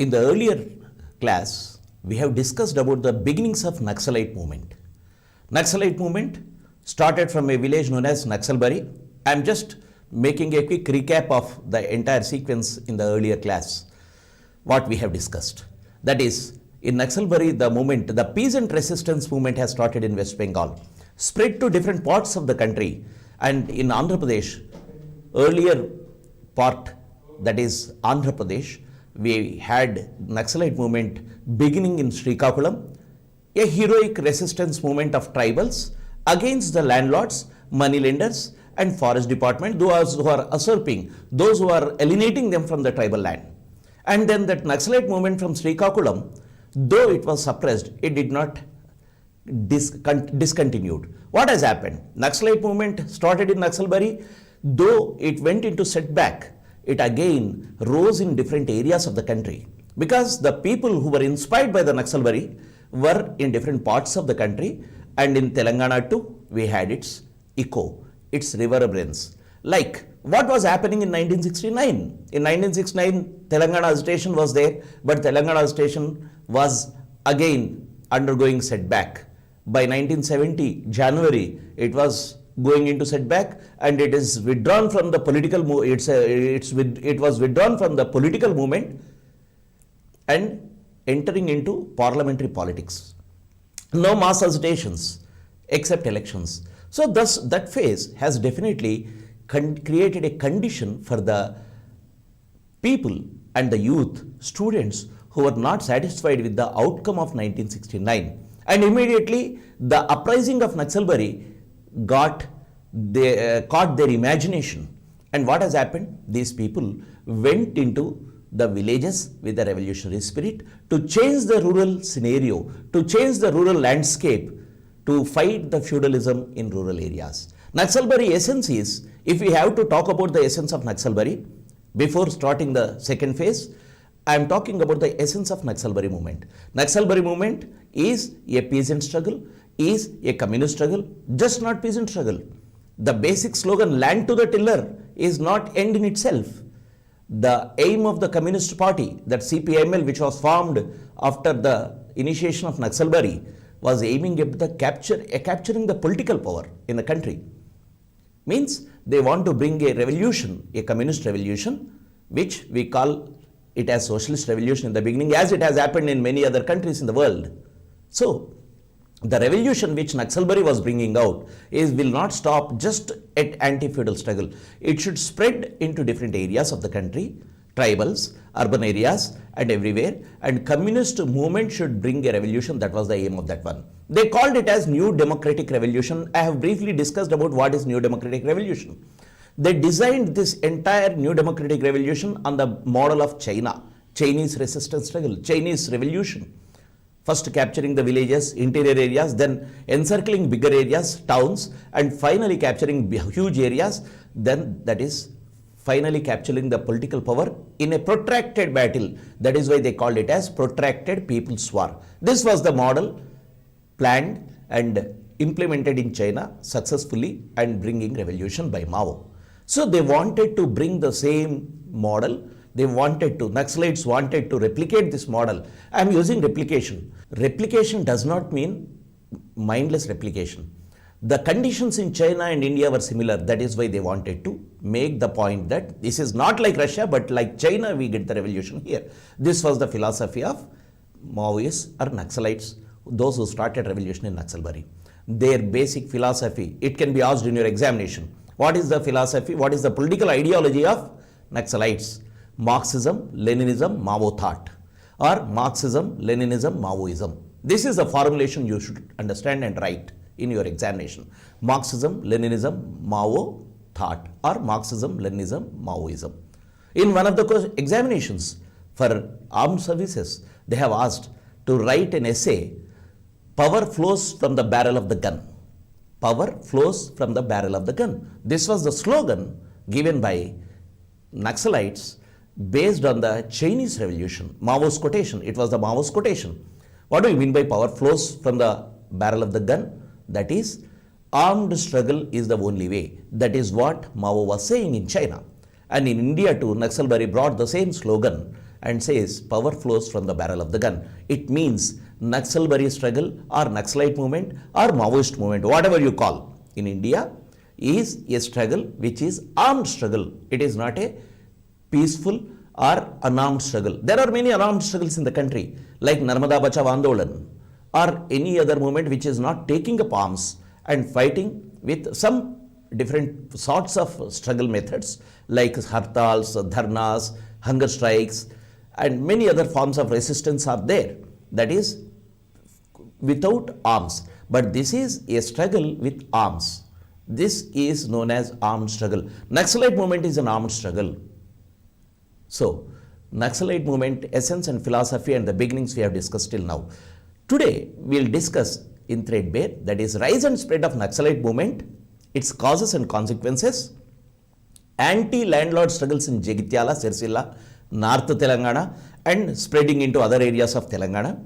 In the earlier class, we have discussed about the beginnings of Naxalite movement. Naxalite movement started from a village known as Naxalbari. I am just making a quick recap of the entire sequence in the earlier class, what we have discussed. That is, in Naxalbari, the peasant resistance movement has started in West Bengal, spread to different parts of the country, and in Andhra Pradesh, earlier part, that is Andhra Pradesh, we had Naxalite movement beginning in Srikakulam, a heroic resistance movement of tribals against the landlords, moneylenders, and forest department, those who are usurping, those who are alienating them from the tribal land. And then that Naxalite movement from Srikakulam, though it was suppressed, it did not discontinued. What has happened? Naxalite movement started in Naxalbari, though it went into setback, it again rose in different areas of the country, because the people who were inspired by the Naxalbari were in different parts of the country, and in Telangana too, we had its echo, its reverberance. Like what was happening in 1969? In 1969, Telangana agitation was there, but Telangana agitation was again undergoing setback. By 1970, January, it was going into setback, and it is withdrawn from the political it was withdrawn from the political movement and entering into parliamentary politics. No mass agitations except elections. So thus that phase has definitely created a condition for the people and the youth, students who were not satisfied with the outcome of 1969. And immediately the uprising of Naxalbari caught their imagination. And what has happened? These people went into the villages with the revolutionary spirit to change the rural scenario, to change the rural landscape, to fight the feudalism in rural areas. Naxalbari essence is, if we have to talk about the essence of Naxalbari, before starting the second phase, I am talking about the essence of Naxalbari movement. Naxalbari movement is a peasant struggle, is a communist struggle, just not peasant struggle. The basic slogan, land to the tiller, is not end in itself. The aim of the Communist Party, that CPML, which was formed after the initiation of Naxalbari, was aiming at the capturing the political power in the country. Means they want to bring a revolution, a communist revolution, which we call it as socialist revolution in the beginning, as it has happened in many other countries in the world. So the revolution which Naxalbari was bringing out will not stop just at anti-feudal struggle. It should spread into different areas of the country, tribals, urban areas, and everywhere. And communist movement should bring a revolution. That was the aim of that one. They called it as New Democratic Revolution. I have briefly discussed about what is New Democratic Revolution. They designed this entire New Democratic Revolution on the model of China, Chinese resistance struggle, Chinese revolution. First capturing the villages, interior areas, then encircling bigger areas, towns, and finally capturing huge areas. Then that is finally capturing the political power in a protracted battle. That is why they called it as protracted people's war. This was the model planned and implemented in China successfully and bringing revolution by Mao. So they wanted to bring the same model. Naxalites wanted to replicate this model. I am using replication. Replication does not mean mindless replication. The conditions in China and India were similar. That is why they wanted to make the point that this is not like Russia, but like China, we get the revolution here. This was the philosophy of Maoists or Naxalites, those who started revolution in Naxalbari. Their basic philosophy, it can be asked in your examination. What is the philosophy? What is the political ideology of Naxalites? Marxism, Leninism, Mao thought, or Marxism, Leninism, Maoism. This is the formulation you should understand and write in your examination. Marxism, Leninism, Mao thought, or Marxism, Leninism, Maoism. In one of the examinations for armed services, they have asked to write an essay, Power Flows from the Barrel of the Gun. Power flows from the barrel of the gun. This was the slogan given by Naxalites based on the Chinese revolution, Mao's quotation. It was the Mao's quotation. What do you mean by power flows from the barrel of the gun? That is, armed struggle is the only way. That is what Mao was saying in China. And in India too, Naxalbari brought the same slogan and says power flows from the barrel of the gun. It means Naxalbari struggle or Naxalite movement or Maoist movement, whatever you call, in India is a struggle which is armed struggle. It is not a peaceful or unarmed struggle. There are many unarmed struggles in the country like Narmada Bachao Andolan or any other movement which is not taking up arms and fighting with some different sorts of struggle methods like hartals, dharnas, hunger strikes, and many other forms of resistance are there. That is without arms. But this is a struggle with arms. This is known as armed struggle. Naxalite movement is an armed struggle. So, Naxalite movement, essence and philosophy and the beginnings we have discussed till now. Today, we will discuss in threadbare, that is rise and spread of Naxalite movement, its causes and consequences, anti-landlord struggles in Jagitiala, Sircilla, North Telangana and spreading into other areas of Telangana,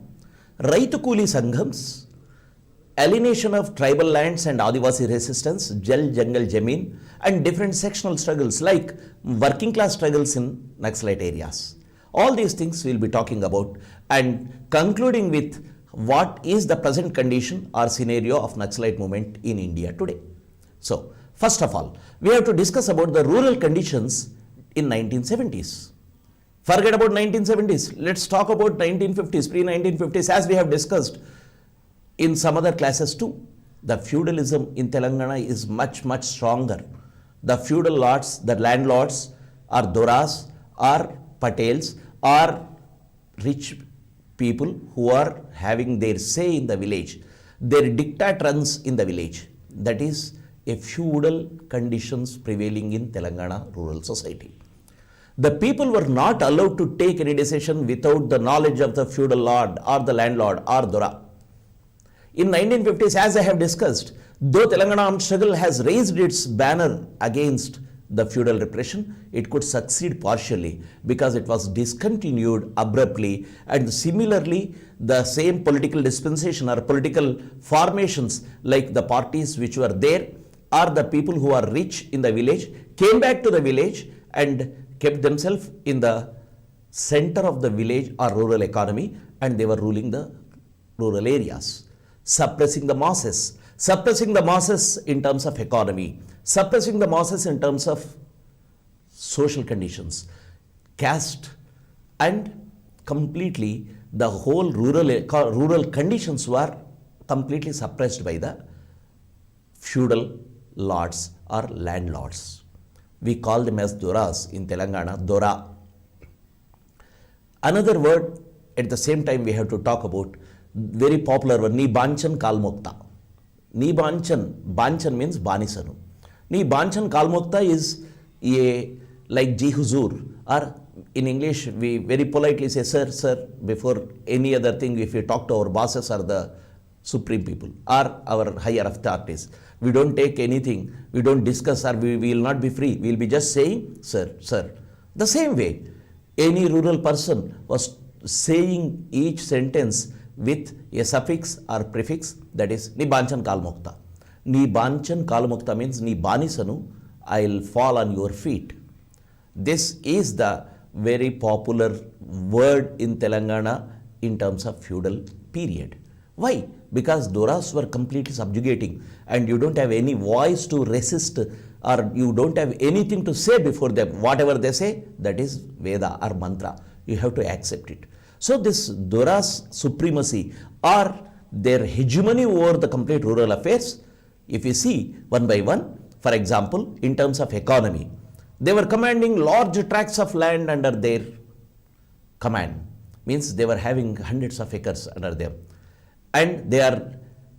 Raitu Kuli Sanghams, alienation of tribal lands and Adivasi resistance, Jal Jungle Jameen, and different sectional struggles like working class struggles in Naxalite areas. All these things we will be talking about and concluding with what is the present condition or scenario of Naxalite movement in India today. So, first of all, we have to discuss about the rural conditions in 1970s. Forget about 1970s. Let's talk about 1950s, pre-1950s, as we have discussed in some other classes too. The feudalism in Telangana is much, much stronger. The feudal lords, the landlords are Doras, are Patels, are rich people who are having their say in the village. Their diktat runs in the village. That is a feudal conditions prevailing in Telangana rural society. The people were not allowed to take any decision without the knowledge of the feudal lord or the landlord or Dora. In 1950s, as I have discussed, though Telangana armed struggle has raised its banner against the feudal repression, it could succeed partially because it was discontinued abruptly, and similarly the same political dispensation or political formations like the parties which were there or the people who are rich in the village came back to the village and kept themselves in the center of the village or rural economy, and they were ruling the rural areas, suppressing the masses in terms of economy, suppressing the masses in terms of social conditions, caste, and completely the whole rural conditions were completely suppressed by the feudal lords or landlords. We call them as Doras in Telangana, Dora. Another word at the same time we have to talk about, very popular word, 𝗬𝗏𝗀 𝗠𝗏. Banchan means Banisanu. 𝗬𝗏𝗀 𝗠𝗏 is a like Ji Huzur, or in English we very politely say sir, sir, before any other thing. If we talk to our bosses or the supreme people or our higher authorities, we don't take anything, we don't discuss, or we will not be free. We will be just saying sir, sir. The same way, any rural person was saying each sentence with a suffix or prefix, that is 𝗬𝗏𝗀 𝗠𝗏. 𝗬𝗏𝗀 𝗠𝗏 means 𝗬𝗏𝗀, I'll fall on your feet. This is the very popular word in Telangana in terms of feudal period. Why? Because Doras were completely subjugating, and you don't have any voice to resist, or you don't have anything to say before them. Whatever they say, that is Veda or mantra. You have to accept it. So this Doras supremacy or their hegemony over the complete rural affairs, if you see one by one, for example, in terms of economy, they were commanding large tracts of land under their command. Means they were having hundreds of acres under them. And they are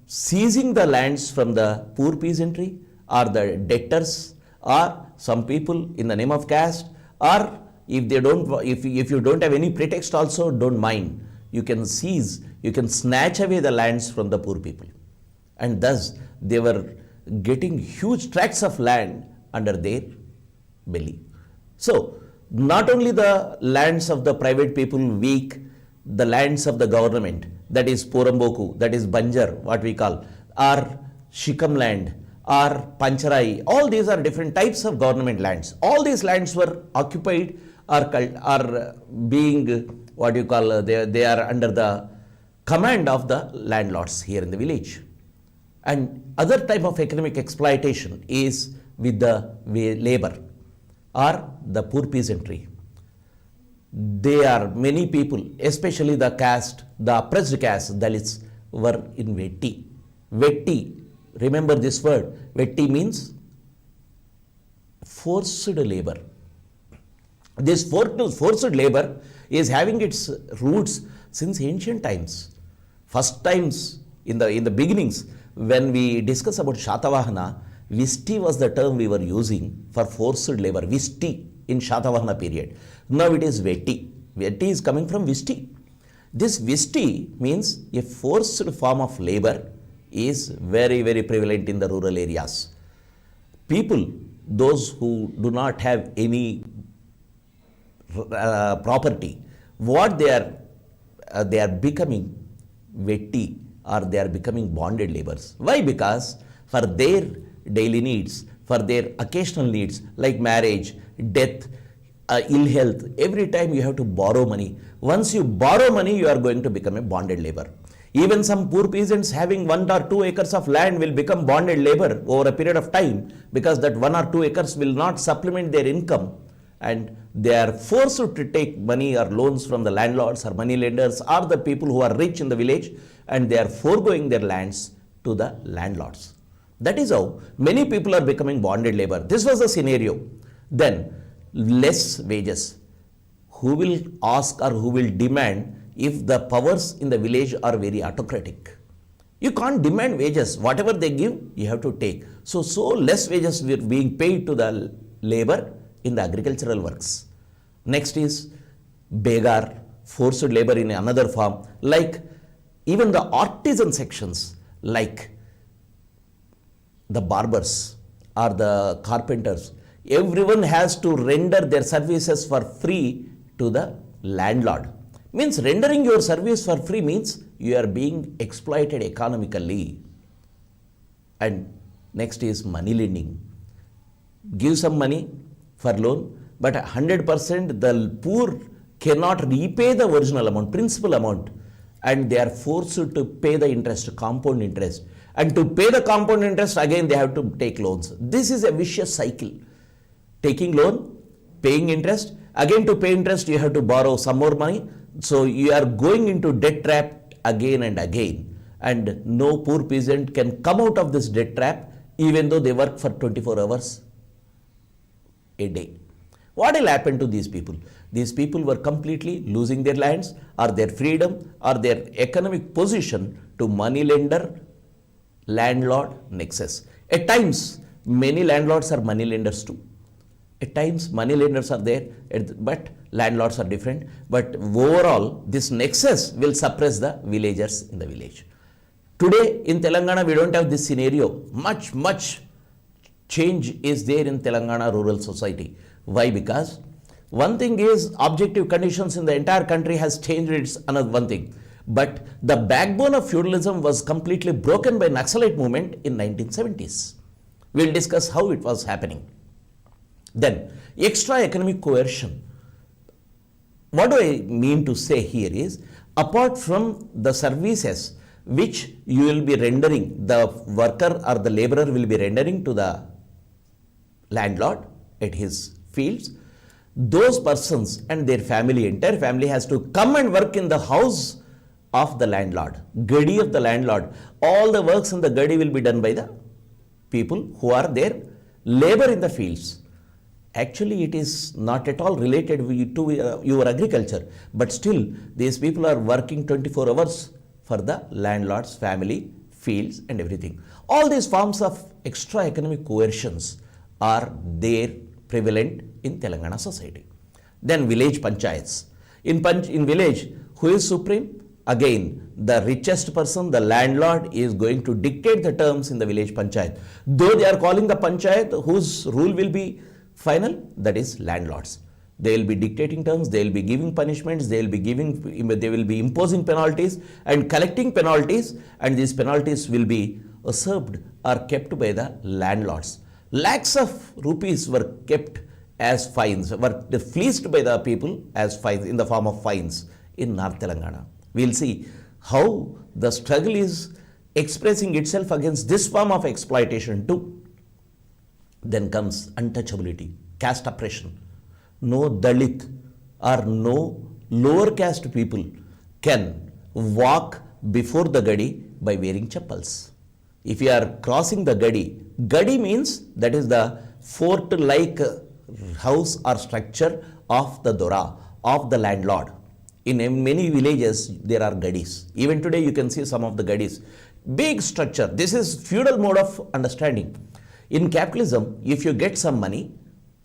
seizing the lands from the poor peasantry or the debtors or some people in the name of caste, or if they don't, if you don't have any pretext also, don't mind. You can seize, you can snatch away the lands from the poor people. And thus they were getting huge tracts of land under their belly. So not only the lands of the private people weak, the lands of the government, that is Poramboku, that is Banjar, what we call, or Shikam land, or Pancharai, all these are different types of government lands. All these lands were occupied are being what you call they are under the command of the landlords here in the village. And other type of economic exploitation is with the labor or the poor peasantry. They are many people, especially the caste, the oppressed caste, Dalits, were in 𝗧𝗕. 𝗧𝗕, remember this word, 𝗧𝗕 means forced labor. This forced labor is having its roots since ancient times. First times in the beginnings, when we discuss about Shatavahana, 𝗧𝗕 was the term we were using for forced labor, 𝗧𝗕 in Shatavahana period. Now it is 𝗧𝗕. 𝗧𝗕 is coming from 𝗧𝗕. This 𝗧𝗕 means a forced form of labor is very, very prevalent in the rural areas. People, those who do not have any property, what they are becoming 𝗧𝗕, or they are becoming bonded laborers. Why? Because for their daily needs, for their occasional needs like marriage, death, ill health, every time you have to borrow money. Once you borrow money, you are going to become a bonded laborer. Even some poor peasants having 1 or 2 acres of land will become bonded labor over a period of time, because that 1 or 2 acres will not supplement their income, and they are forced to take money or loans from the landlords or money lenders or the people who are rich in the village, and they are foregoing their lands to the landlords. That is how many people are becoming bonded labor. This was the scenario. Then less wages. Who will ask or who will demand if the powers in the village are very autocratic? You can't demand wages. Whatever they give, you have to take. So less wages were being paid to the labor in the agricultural works. Next is begar, forced labor in another form, like even the artisan sections, like the barbers or the carpenters. Everyone has to render their services for free to the landlord. Means rendering your service for free means you are being exploited economically. And next is money lending. Give some money for loan, but 100% the poor cannot repay the original amount, principal amount, and they are forced to pay the interest, compound interest. And to pay the compound interest, again they have to take loans. This is a vicious cycle. Taking loan, paying interest, again to pay interest you have to borrow some more money. So you are going into debt trap again and again. And no poor peasant can come out of this debt trap even though they work for 24 hours a day. What will happen to these people? These people were completely losing their lands or their freedom or their economic position to money lender, landlord nexus. At times, many landlords are money lenders too. At times, money lenders are there, but landlords are different. But overall, this nexus will suppress the villagers in the village. Today, in Telangana, we don't have this scenario. Much change is there in Telangana rural society. Why? Because one thing is objective conditions in the entire country has changed. It's another one thing. But the backbone of feudalism was completely broken by Naxalite movement in 1970s. We'll discuss how it was happening. Then, extra economic coercion. What do I mean to say here is, apart from the services which you will be rendering, the worker or the laborer will be rendering to the landlord at his fields, those persons and their family, entire family has to come and work in the house of the landlord, gadi of the landlord. All the works in the gadi will be done by the people who are there, labor in the fields. Actually, it is not at all related to your agriculture, but still these people are working 24 hours for the landlord's family, fields and everything. All these forms of extra economic coercions are there prevalent in Telangana society. Then village panchayats. In village, who is supreme? Again, the richest person, the landlord, is going to dictate the terms in the village panchayat. Though they are calling the panchayat, whose rule will be final? That is landlords. They will be dictating terms, they will be giving punishments, they will be imposing penalties and collecting penalties, and these penalties will be usurped or kept by the landlords. Lakhs of rupees were kept as fines, were fleeced by the people as fines in the form of fines in North Telangana. We'll see how the struggle is expressing itself against this form of exploitation too. Then comes untouchability, caste oppression. No Dalit or no lower caste people can walk before the gadi by wearing chappals. If you are crossing the gadi means that is the fort-like house or structure of the dora, of the landlord. In many villages there are gadis. Even today you can see some of the gadis. Big structure. This is feudal mode of understanding. In capitalism, if you get some money,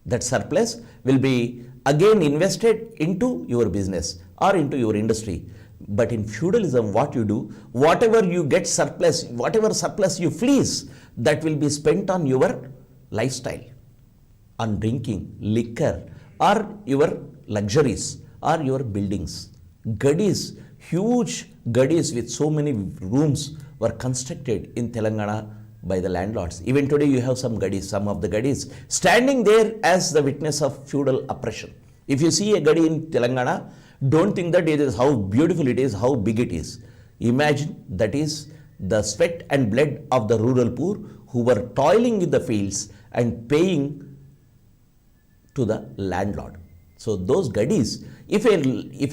that surplus will be again invested into your business or into your industry. But in feudalism, what you do, whatever you get surplus, whatever surplus you fleece, that will be spent on your lifestyle, on drinking, liquor, or your luxuries, or your buildings. Gadis, huge gadis with so many rooms were constructed in Telangana by the landlords. Even today you have some gadis, some of the gadis standing there as the witness of feudal oppression. If you see a gadi in Telangana, don't think that it is how beautiful it is, how big it is. Imagine that is the sweat and blood of the rural poor who were toiling in the fields and paying to the landlord. So those gadis, if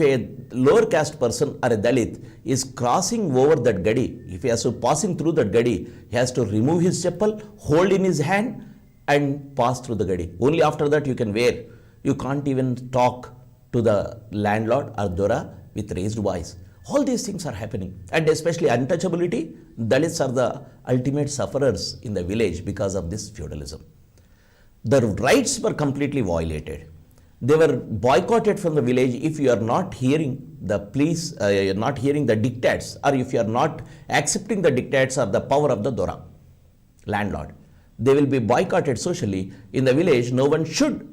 a lower caste person or a Dalit is crossing over that gadi, if he has to passing through that gadi, he has to remove his chappal, hold in his hand and pass through the gadi. Only after that you can wear. You can't even talk to the landlord or dora with raised voice. All these things are happening, and especially untouchability. Dalits are the ultimate sufferers in the village because of this feudalism. The rights were completely violated. They were boycotted from the village if you are not hearing the pleas, not hearing the dictates, or if you are not accepting the dictates or the power of the dora, landlord. They will be boycotted socially. In the village, no one should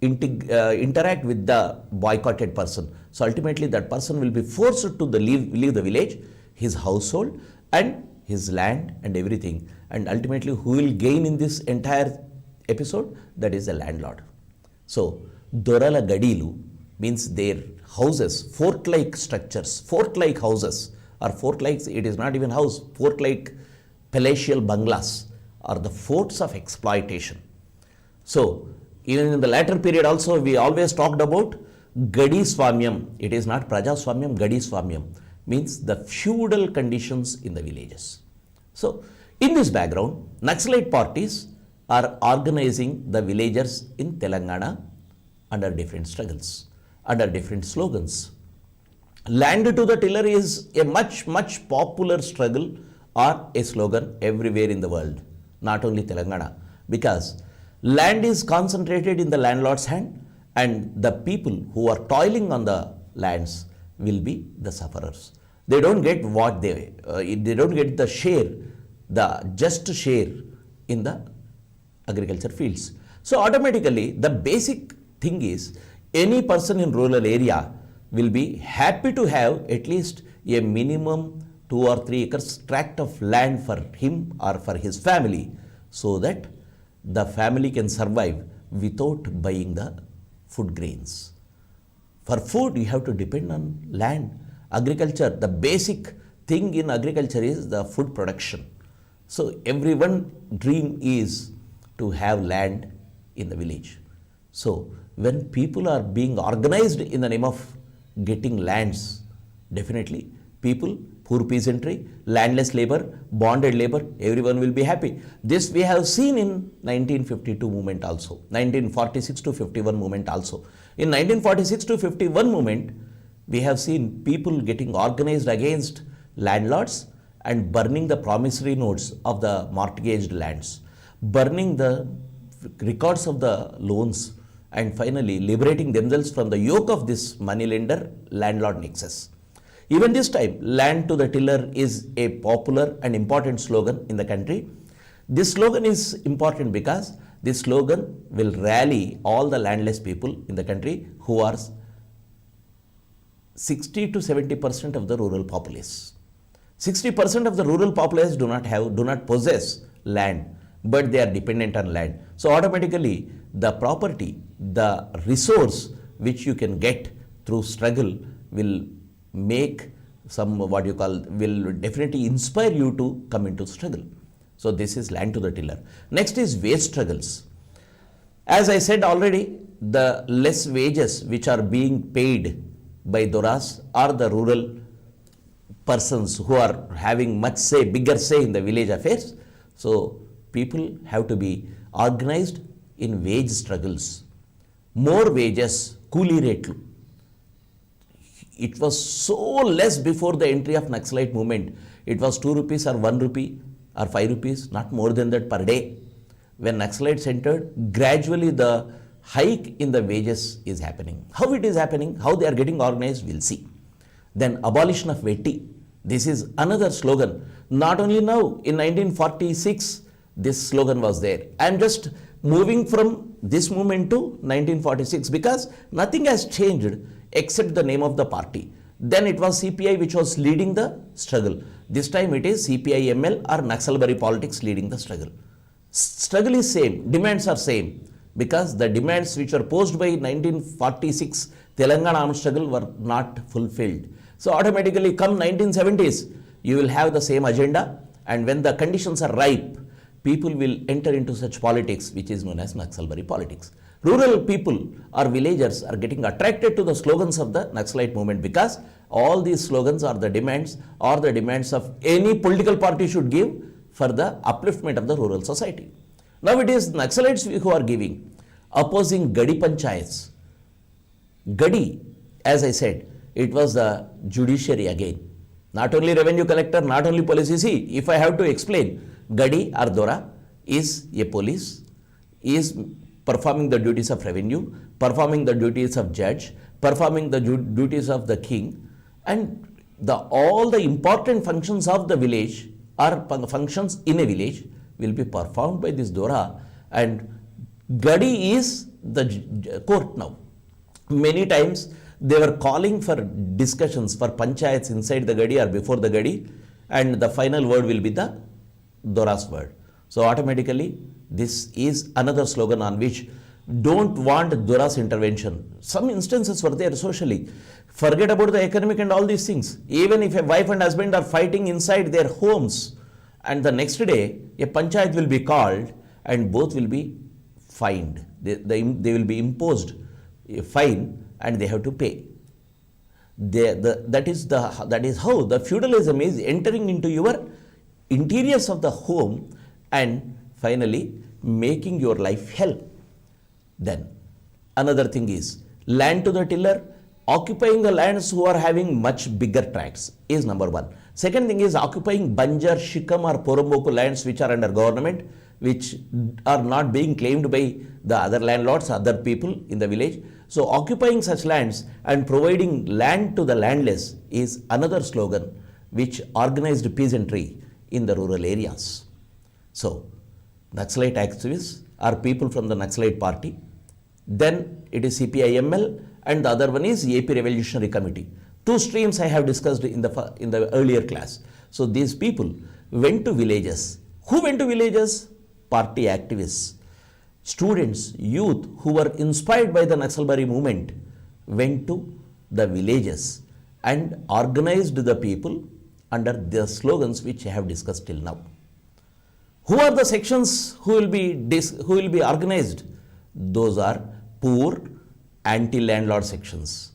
interact with the boycotted person. So ultimately that person will be forced to leave the village, his household and his land and everything. And ultimately who will gain in this entire episode? That is the landlord. So Dorala Gadilu means their houses, fort-like structures, fort-like houses, or fort-like, it is not even house, fort-like palatial bungalows are the forts of exploitation. So even in the latter period also, we always talked about Gadi Swamyam. It is not Praja Swamyam, Gadi Swamyam means the feudal conditions in the villages. So in this background, Naxalite parties are organizing the villagers in Telangana under different struggles, under different slogans. Land to the tiller is a much popular struggle or a slogan everywhere in the world, not only Telangana, because land is concentrated in the landlord's hand, and the people who are toiling on the lands will be the sufferers. They don't get what they don't get the share, the just share in the agriculture fields. So automatically the basic thing is any person in rural area will be happy to have at least a minimum 2 or 3 acres tract of land for him or for his family, so that the family can survive without buying the food grains. For food, you have to depend on land. Agriculture, the basic thing in agriculture is the food production. So everyone's dream is to have land in the village. So when people are being organized in the name of getting lands, definitely people, poor peasantry, landless labor, bonded labor, everyone will be happy. This we have seen in 1952 movement also, 1946 to 51 movement also. In 1946 to 51 movement, we have seen people getting organized against landlords and burning the promissory notes of the mortgaged lands, burning the records of the loans, and finally liberating themselves from the yoke of this moneylender landlord nexus. Even this time, land to the tiller is a popular and important slogan in the country. This slogan is important because this slogan will rally all the landless people in the country who are 60 to 70% of the rural populace. 60% of the rural populace do not possess land, but they are dependent on land. So automatically the property the resource which you can get through struggle will make will definitely inspire you to come into struggle. So this is land to the tiller. Next is wage struggles. As I said already, the less wages which are being paid by Doras are the rural persons who are having much say, bigger say in the village affairs. So people have to be organized in wage struggles. More wages, coolie ratelu. It was so less before the entry of Naxalite movement. It was 2 rupees or 1 rupee or 5 rupees, not more than that per day. When Naxalites entered, gradually the hike in the wages is happening. How it is happening, how they are getting organized, we'll see. Then abolition of Vetti. This is another slogan. Not only now, in 1946, this slogan was there. I am just moving from this movement to 1946 because nothing has changed except the name of the party. Then it was CPI which was leading the struggle. This time it is CPI-ML or Naxalbari politics leading the struggle. Struggle is same, demands are same, because the demands which were posed by 1946 Telangana armed struggle were not fulfilled. So automatically come 1970s, you will have the same agenda, and when the conditions are ripe, people will enter into such politics which is known as Naxalbari politics. Rural people or villagers are getting attracted to the slogans of the Naxalite movement because all these slogans are the demands of any political party should give for the upliftment of the rural society. Now it is Naxalites who are giving, opposing Gadi panchayats. Gadi, as I said, it was the judiciary again. Not only revenue collector, not only police. See, if I have to explain, Gadi or Dora is a police, is performing the duties of revenue, performing the duties of judge, performing the duties of the king, and all the important functions of the village or functions in a village will be performed by this Dora, and Gadi is the court now. Many times they were calling for discussions for panchayats inside the Gadi or before the Gadi, and the final word will be the Dora's word. So automatically this is another slogan on which don't want Dora's intervention. Some instances were there socially. Forget about the economic and all these things. Even if a wife and husband are fighting inside their homes, and the next day a panchayat will be called and both will be fined. They will be imposed a fine and they have to pay. That is how the feudalism is entering into your interiors of the home and finally making your life hell. Then another thing is land to the tiller, occupying the lands who are having much bigger tracts is number one. Second thing is occupying Banjar, Shikam or Poromboku lands which are under government, which are not being claimed by the other landlords, other people in the village. So occupying such lands and providing land to the landless is another slogan which organized peasantry in the rural areas. So Naxalite activists are people from the Naxalite party. Then it is CPI-ML and the other one is AP Revolutionary Committee. Two streams I have discussed in the earlier class. So these people went to villages. Who went to villages? Party activists. Students, youth who were inspired by the Naxalbari movement went to the villages and organized the people under the slogans which I have discussed till now. Who are the sections who will be organized? Those are poor, anti-landlord sections.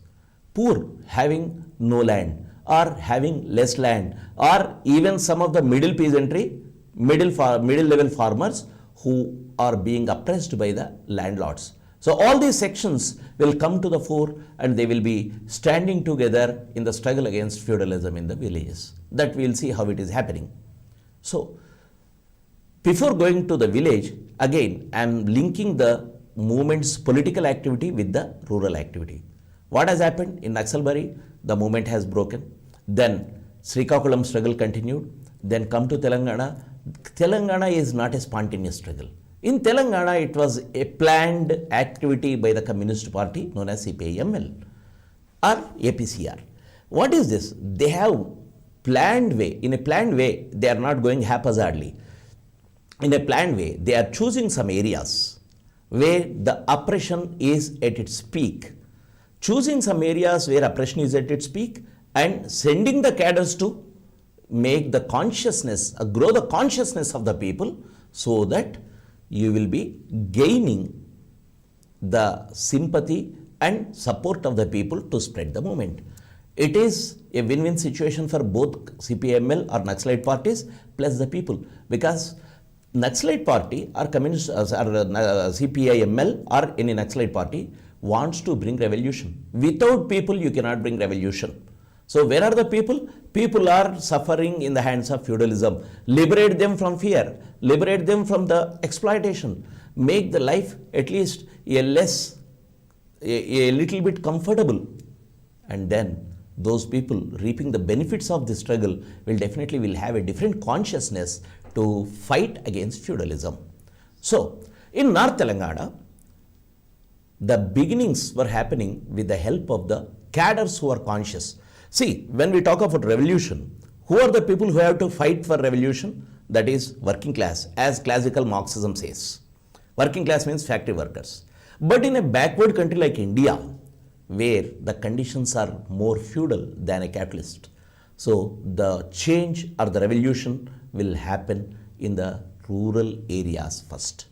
Poor, having no land or having less land, or even some of the middle peasantry, middle level farmers who are being oppressed by the landlords. So all these sections will come to the fore and they will be standing together in the struggle against feudalism in the villages. That we will see how it is happening. So before going to the village, again I am linking the movement's political activity with the rural activity. What has happened in Naxalbari? The movement has broken. Then Srikakulam struggle continued. Then come to Telangana. Telangana is not a spontaneous struggle. In Telangana, it was a planned activity by the Communist Party known as CPI-ML or APCR. What is this? They have planned way. In a planned way, they are not going haphazardly. In a planned way, they are choosing some areas where the oppression is at its peak, choosing some areas where oppression is at its peak and sending the cadres to make the consciousness, grow the consciousness of the people, so that you will be gaining the sympathy and support of the people to spread the movement. It is a win-win situation for both CPML or Naxalite parties plus the people, because Naxalite party or Communist or CPIML or any Naxalite party wants to bring revolution. Without people, you cannot bring revolution. So where are the people? People are suffering in the hands of feudalism. Liberate them from fear. Liberate them from the exploitation. Make the life at least a little bit comfortable. And then those people reaping the benefits of this struggle will have a different consciousness to fight against feudalism. So in North Telangana, the beginnings were happening with the help of the cadres who are conscious. See, when we talk about revolution, who are the people who have to fight for revolution? That is working class, as classical Marxism says. Working class means factory workers. But in a backward country like India, where the conditions are more feudal than a capitalist, so the change or the revolution will happen in the rural areas first.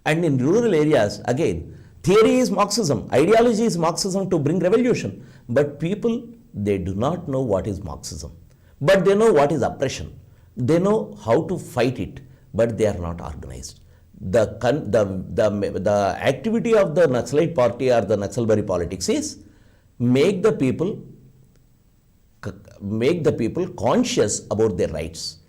And in rural areas, again, theory is Marxism, ideology is Marxism to bring revolution. But people, they do not know what is Marxism. But they know what is oppression. They know how to fight it, but they are not organized. The activity of the Naxalite party or the Naxalbari politics is make the people conscious about their rights,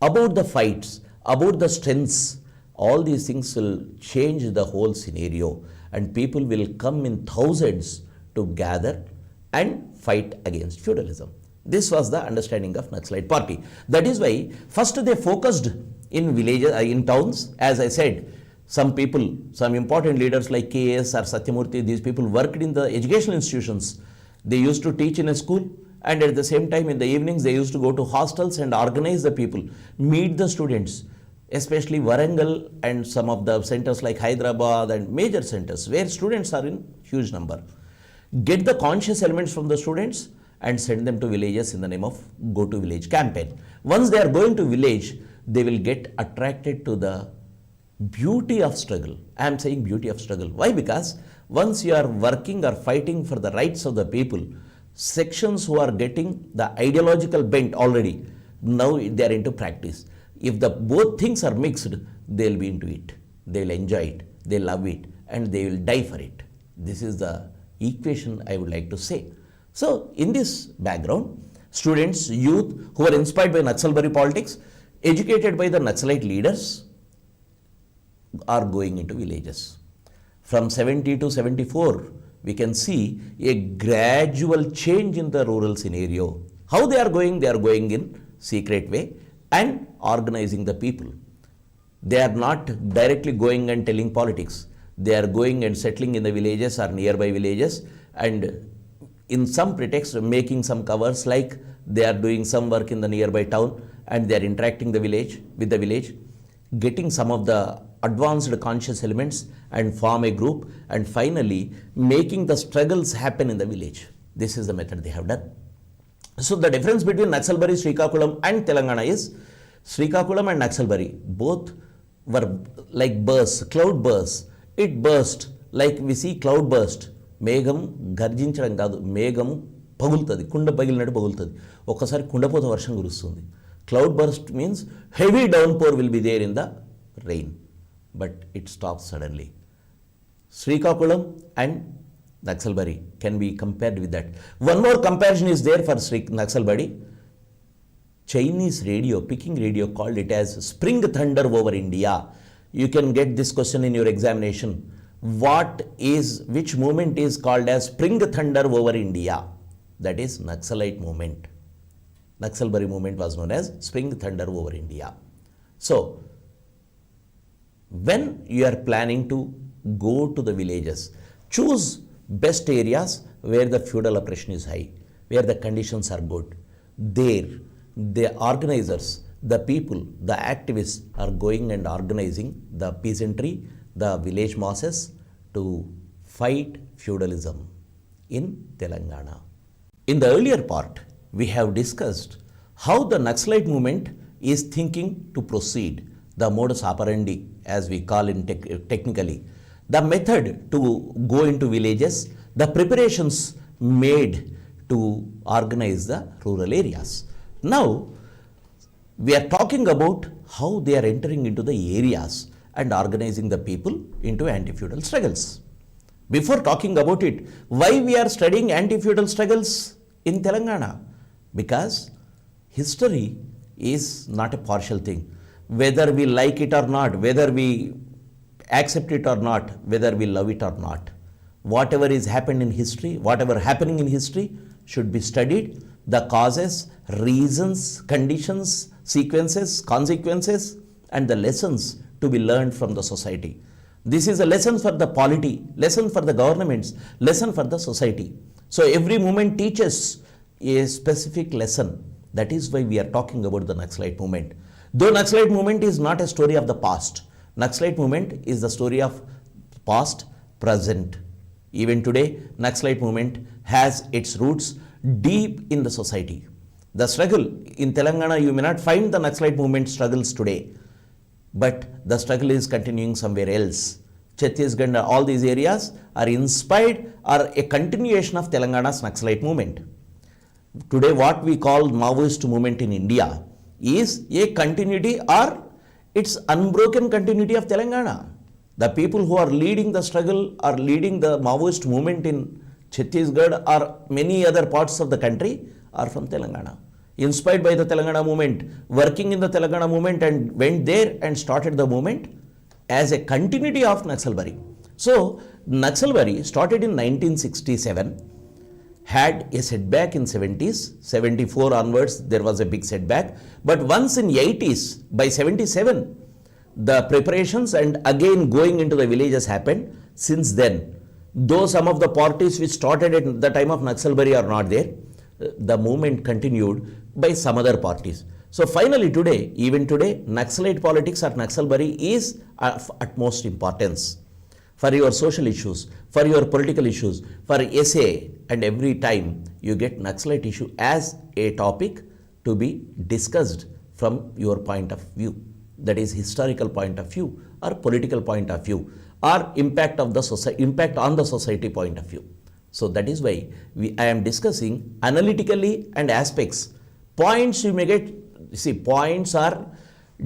about the fights, about the strengths. All these things will change the whole scenario, and people will come in thousands to gather and fight against feudalism. This was the understanding of Naxalite party. That is why first they focused in villages, in towns. As I said, some people, some important leaders like KS or Satyamurthy, these people worked in the educational institutions. They used to teach in a school, and at the same time in the evenings they used to go to hostels and organize the people, meet the students, especially Warangal and some of the centers like Hyderabad and major centers where students are in huge number. Get the conscious elements from the students and send them to villages in the name of Go to Village campaign. Once they are going to village, they will get attracted to the beauty of struggle. I am saying beauty of struggle. Why? Because once you are working or fighting for the rights of the people, sections who are getting the ideological bent already, now they are into practice. If the both things are mixed, they will be into it. They will enjoy it, they love it, and they will die for it. This is the equation I would like to say. So in this background, students, youth who are inspired by Naxalbari politics, educated by the Naxalite leaders, are going into villages. From 70 to 74, we can see a gradual change in the rural scenario. How they are going? They are going in secret way and organizing the people. They are not directly going and telling politics. They are going and settling in the villages or nearby villages, and in some pretext making some covers like they are doing some work in the nearby town, and they are interacting with the village, getting some of the advanced conscious elements and form a group, and finally making the struggles happen in the village. This is the method they have done. So the difference between Naxalbari, Srikakulam and Telangana is Srikakulam and Naxalbari both were like bursts, cloud bursts. It burst like we see cloud burst. మేఘం గర్జించడం కాదు, మేఘం పగులుతుంది, కుండ పగిలినట్టు పగులుతుంది. ఒక్కసారి కుండపోత వర్షం కురుస్తుంది. Cloud burst means heavy downpour will be there in the rain, but it stops suddenly. Srikakulam and Naxalbari can be compared with that. One more comparison is there for Naxalbari. Chinese radio, Peking radio, called it as spring thunder over India. You can get this question in your examination. Which movement is called as spring thunder over India? That is Naxalite movement. Naxalbari movement was known as spring thunder over India. So, when you are planning to go to the villages, choose best areas where the feudal oppression is high, where the conditions are good. There, the organizers, the people, the activists are going and organizing the peasantry, the village masses to fight feudalism in Telangana. In the earlier part, we have discussed how the Naxalite movement is thinking to proceed, the modus operandi as we call it technically, the method to go into villages, the preparations made to organize the rural areas. Now, we are talking about how they are entering into the areas and organizing the people into anti-feudal struggles. Before talking about it, why we are studying anti-feudal struggles in Telangana? Because history is not a partial thing. Whether we like it or not, whether we accept it or not, whether we love it or not, whatever is happened in history, whatever happening in history should be studied. The causes, reasons, conditions, sequences, consequences, and the lessons to be learned from the society. This is a lesson for the polity, lesson for the governments, lesson for the society. So every movement teaches a specific lesson. That is why we are talking about the Naxalite movement. Though Naxalite movement is not a story of the past, Naxalite movement is the story of past, present. Even today, Naxalite movement has its roots deep in the society. The struggle in Telangana, you may not find the Naxalite movement struggles today, but the struggle is continuing somewhere else. Chhattisgarh, all these areas are inspired or a continuation of Telangana's Naxalite movement. Today, what we call Maoist movement in India is a continuity or its unbroken continuity of Telangana. The people who are leading the struggle or leading the Maoist movement in Chhattisgarh or many other parts of the country are from Telangana. Inspired by the Telangana movement, working in the Telangana movement, and went there and started the movement as a continuity of Naxalbari. So, Naxalbari started in 1967, had a setback in 70s, 74 onwards there was a big setback, but once in 80s, by 77, the preparations and again going into the villages happened. Since then, though some of the parties which started at the time of Naxalbari are not there, the movement continued by some other parties. So finally today, even today, Naxalite politics or Naxalbari is of utmost importance for your social issues, for your political issues, for essay, and every time you get Naxalite issue as a topic to be discussed from your point of view, that is historical point of view or political point of view or impact of the impact on the society point of view. So that is why I am discussing analytically and aspects. Points you may get, see, points or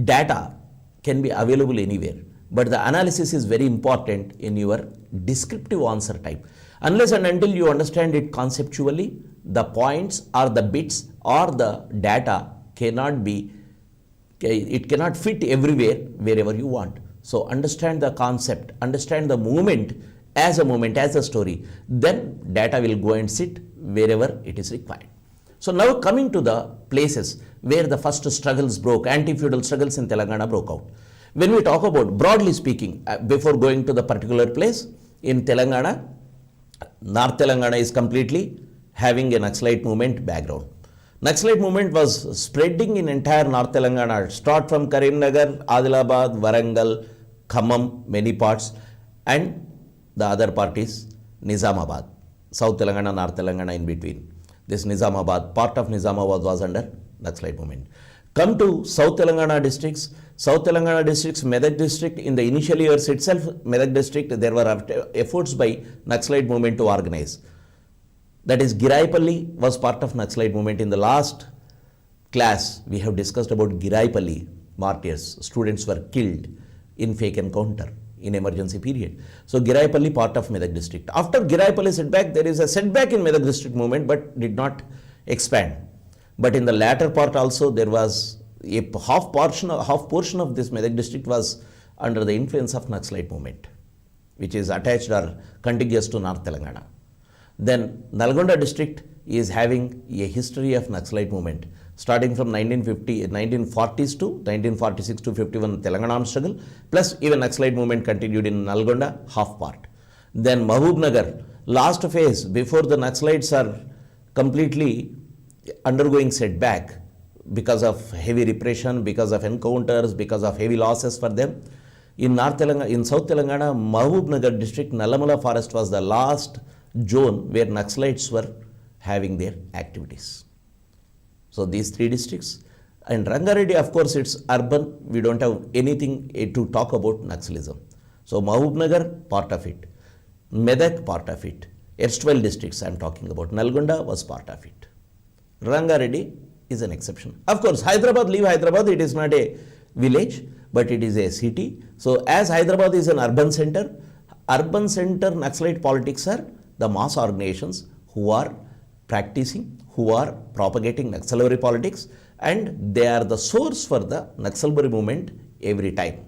data can be available anywhere, but the analysis is very important in your descriptive answer type. Unless and until you understand it conceptually, the points or the bits or the data cannot be, it cannot fit everywhere wherever you want. So understand the concept, understand the movement, as a story, then data will go and sit wherever it is required. So now coming to the places where the first struggles broke, anti-feudal struggles in Telangana broke out. When we talk about, broadly speaking, before going to the particular place, in Telangana, North Telangana is completely having a Naxalite movement background. Naxalite movement was spreading in entire North Telangana, start from Karimnagar, Adilabad, Warangal, Khammam, many parts, and the other part is Nizamabad, South Telangana, North Telangana in between. This Nizamabad, part of Nizamabad was under Naxalite movement. Come to South Telangana districts, Medak district, in the initial years itself, Medak district, there were efforts by Naxalite movement to organize. That is, Giraipalli was part of Naxalite movement. In the last class, we have discussed about Giraipalli martyrs. Students were killed in fake encounter in emergency period. So Giraipalli part of Medak district. After Giraipalli setback, there is a setback in Medak district movement, but did not expand. But in the latter part also, there was a half portion of this Medak district was under the influence of Naxalite movement, which is attached or contiguous to North Telangana. Then Nalgonda district is having a history of Naxalite movement, starting from 1940s to 1946 to 51 Telangana armed struggle, plus even Naxalite movement continued in Nalgonda, half part. Then Mahbubnagar, last phase, before the Naxalites are completely undergoing setback because of heavy repression, because of encounters, because of heavy losses for them. In North Telangana, in South Telangana, Mahbubnagar district, Nallamala forest was the last zone where Naxalites were having their activities. So these three districts. And Rangareddy, of course, it's urban. We don't have anything to talk about Naxalism. So Mahbubnagar, part of it. Medak, part of it. Erstwhile districts I am talking about. Nalgonda was part of it. Rangareddy is an exception. Of course, Hyderabad, leave Hyderabad, it is not a village, but it is a city. So as Hyderabad is an urban center Naxalite politics are the mass organizations who are practicing, who are propagating Naxalbari politics, and they are the source for the Naxalbari movement every time.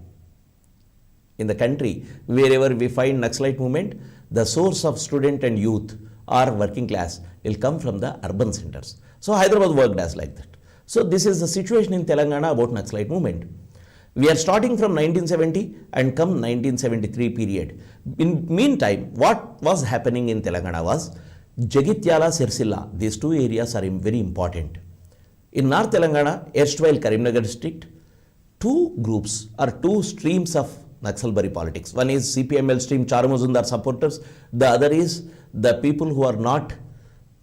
In the country, wherever we find Naxalite movement, the source of student and youth or working class will come from the urban centers. So Hyderabad worked as like that. So this is the situation in Telangana about Naxalite movement. We are starting from 1970 and come 1973 period. In meantime, what was happening in Telangana was Jagityala, Sircilla, these two areas are very important. In North Telangana, erstwhile Karimnagar district, two groups or two streams of Naxalbari politics. One is CPML stream, 𝗧𝗦𝗔𝗧 supporters. The other is the people who are not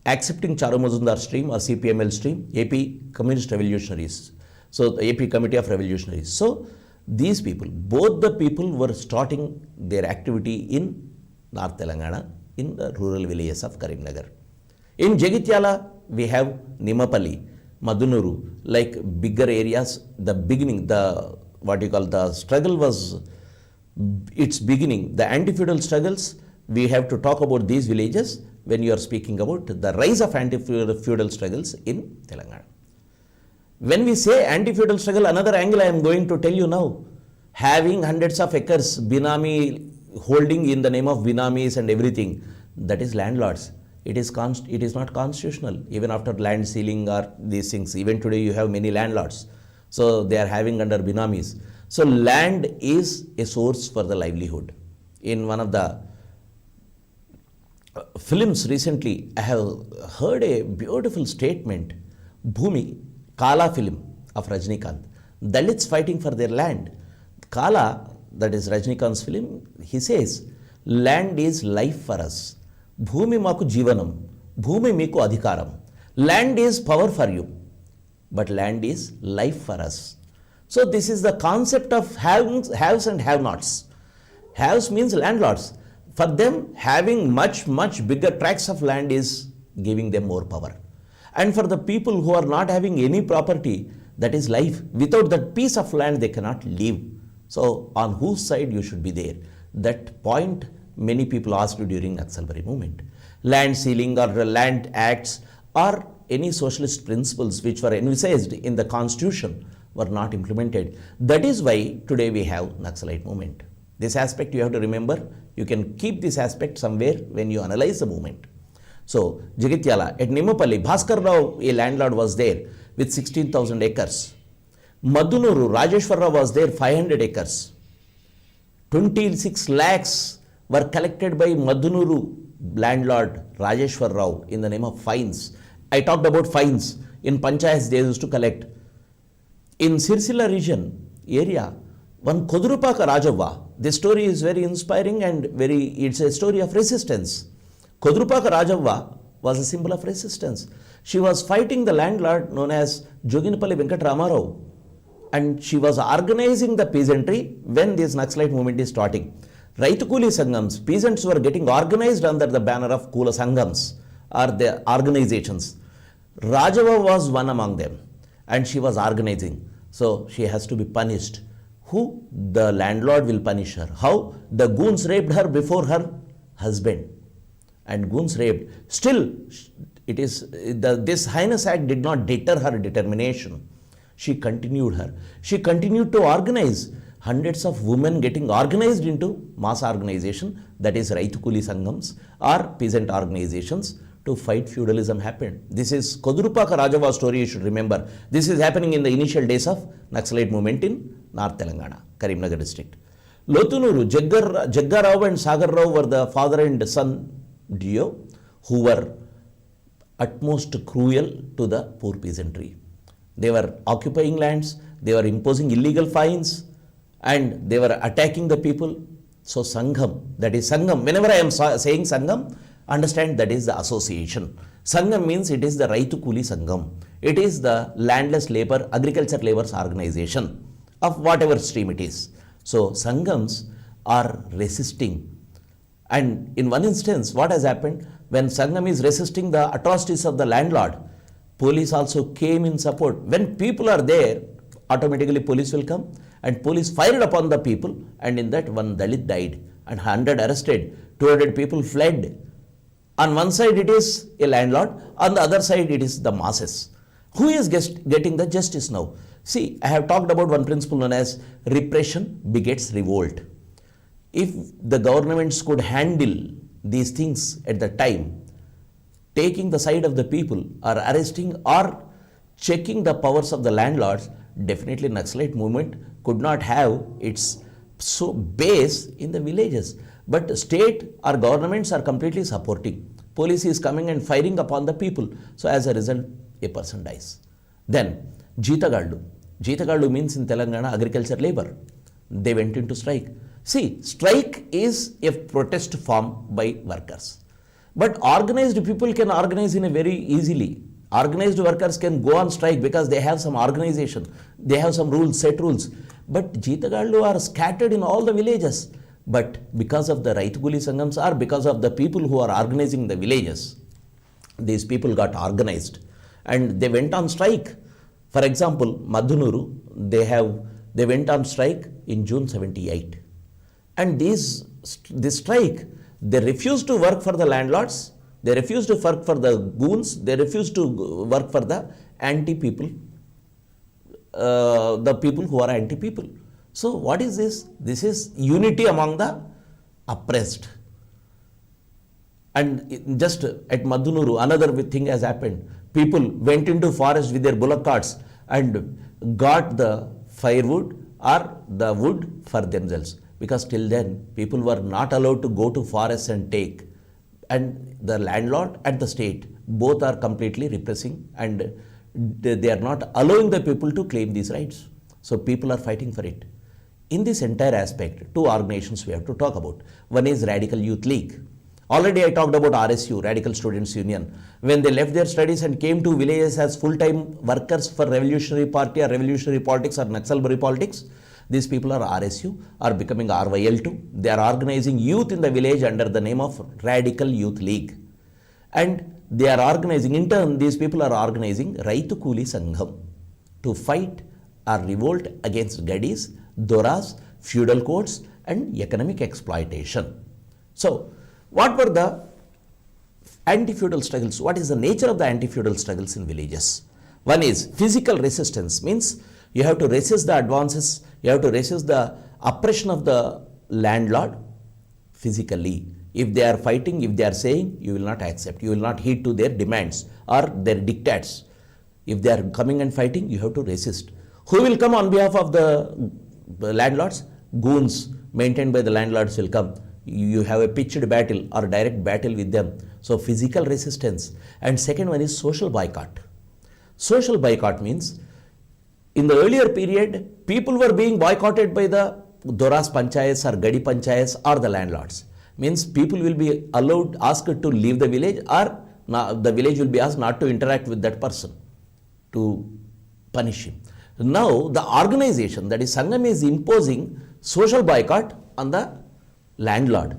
accepting 𝗧𝗦𝗔𝗧 stream or CPML stream, AP Communist Revolutionaries. So the AP Committee of Revolutionaries. So these people, both the people were starting their activity in North Telangana, in the rural villages of Karimnagar. In Jagityala, we have Nimapalli, Madunuru, like bigger areas. The beginning, the struggle was its beginning. The anti-feudal struggles, we have to talk about these villages when you are speaking about the rise of anti-feudal struggles in Telangana. When we say anti-feudal struggle, another angle I am going to tell you now. Having hundreds of acres, Binami holding in the name of Binamis and everything, that is landlords. It is not constitutional, even after land sealing or these things. Even today you have many landlords. So they are having under Binamis. So land is a source for the livelihood. In one of the films recently, I have heard a beautiful statement. Bhumi, Kala film of Rajnikant. Dalits fighting for their land. Kala, that is Rajnikant's film, he says, land is life for us. Bhumi maku jivanam. Bhumi meeku adhikaram. Land is power for you. But land is life for us. So this is the concept of haves and have-nots. Haves means landlords. For them, having much bigger tracts of land is giving them more power. And for the people who are not having any property, that is life. Without that piece of land, they cannot live. So on whose side you should be there? That point many people asked during Naxalbari movement. Land sealing or land acts or any socialist principles which were envisaged in the constitution were not implemented. That is why today we have Naxalite movement. This aspect you have to remember. You can keep this aspect somewhere when you analyze the movement. So Jagityala, at Nimapalli, Bhaskar Rao, a landlord, was there with 16,000 acres. Madunuru, Rajeshwar Rao was there, 500 acres. 26 lakhs were collected by Madunuru landlord Rajeshwar Rao in the name of fines. I talked about fines. In Panchayats they used to collect. In Sircilla region area, one Kodurupaka Rajavva, this story is very inspiring and it's a story of resistance. Kodurupaka Rajavva was a symbol of resistance. She was fighting the landlord known as Joginapalli Venkat Ramarao, and she was organizing the peasantry when this Naxalite movement is starting. Raitu Kuli Sangams, peasants were getting organized under the banner of Kula Sangams or the organizations. Rajava was one among them and she was organizing. So she has to be punished. Who? The landlord will punish her. How? The goons raped her before her husband. And goons raped. Still, this heinous act did not deter her determination. She continued her. She continued to organize. Hundreds of women getting organized into mass organization, that is Raitu Kuli Sangams or peasant organizations, to fight feudalism happened. This is Kodurupaka Rajava story, you should remember. This is happening in the initial days of Naxalite movement in North Telangana, Karimnagar district. Lotunuru, Jagga Rao and Sagar Rao were the father and son duo who were utmost cruel to the poor peasantry. They were occupying lands, they were imposing illegal fines, and they were attacking the people. So Sangham, that is Sangham. Whenever I am saying Sangham, understand that is the association. Sangham means it is the 𝗓𝗂𝗀 Sangham. It is the landless labor, agriculture laborers organization of whatever stream it is. So Sanghams are resisting. And in one instance, what has happened? When Sangham is resisting the atrocities of the landlord, police also came in support. When people are there, automatically police will come, and police fired upon the people, and in that one Dalit died and 100 arrested, 200 people fled. On one side it is a landlord, on the other side it is the masses. Who is getting the justice now? See, I have talked about one principle known as repression begets revolt. If the governments could handle these things at the time, taking the side of the people or arresting or checking the powers of the landlords, definitely Naxalite movement could not have its base in the villages. But state or governments are completely supporting. Police is coming and firing upon the people. So as a result, a person dies. Then 𝗳𝗬𝗏. 𝗳𝗬𝗏 means in Telangana agriculture labor. They went into strike. See, strike is a protest form by workers. But organized people can organize in a very easily. Organized workers can go on strike because they have some organization. They have some rules, set rules. But 𝗳𝗬𝗏 are scattered in all the villages. But because of the 𝗓𝗂𝗀 Sanghams or because of the people who are organizing the villages, these people got organized and they went on strike. For example, Madhunuru, they went on strike in June 78. And this strike, they refused to work for the landlords, they refused to work for the goons, they refused to work for the anti-people, the people who are anti-people. So what is this? This is unity among the oppressed. And just at Madhunuru, another thing has happened. People went into forest with their bullock carts and got the firewood or the wood for themselves. Because till then, people were not allowed to go to forests and take. And the landlord and the state, both are completely repressing, and they are not allowing the people to claim these rights. So people are fighting for it. In this entire aspect, two organizations we have to talk about. One is Radical Youth League. Already I talked about RSU, Radical Students Union. When they left their studies and came to villages as full-time workers for revolutionary party or revolutionary politics or Naxalbari politics, these people are RSU, are becoming RYL2. They are organizing youth in the village under the name of Radical Youth League. And they are organizing, in turn, these people are organizing 𝗓𝗂𝗀 Sangham to fight or revolt against gadis, doras, feudal codes, and economic exploitation. So, what were the anti-feudal struggles? What is the nature of the anti-feudal struggles in villages? One is physical resistance, means you have to resist the advances, you have to resist the oppression of the landlord physically. If they are fighting, if they are saying, you will not accept, you will not heed to their demands or their dictates. If they are coming and fighting, you have to resist. Who will come on behalf of the landlords? Goons maintained by the landlords will come. You have a pitched battle or direct battle with them. So physical resistance. And second one is social boycott. Social boycott means in the earlier period, people were being boycotted by the doras panchayats or gadi panchayats or the landlords. Means people will be asked to leave the village, or the village will be asked not to interact with that person, to punish him. Now the organization, that is Sangham, is imposing social boycott on the landlord.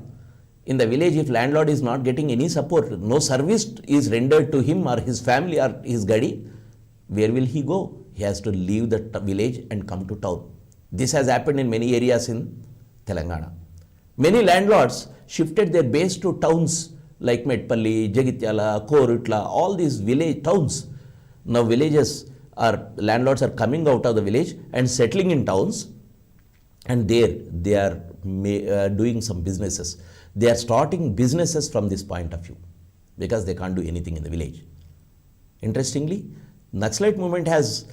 In the village, if landlord is not getting any support, no service is rendered to him or his family or his gadi, where will he go? He has to leave the village and come to town. This has happened in many areas in Telangana. Many landlords shifted their base to towns like Medpalli, Jagityala, Korutla, all these village towns. Now landlords are coming out of the village and settling in towns, and there they are doing some businesses. They are starting businesses from this point of view because they can't do anything in the village. Interestingly, Naxalite movement has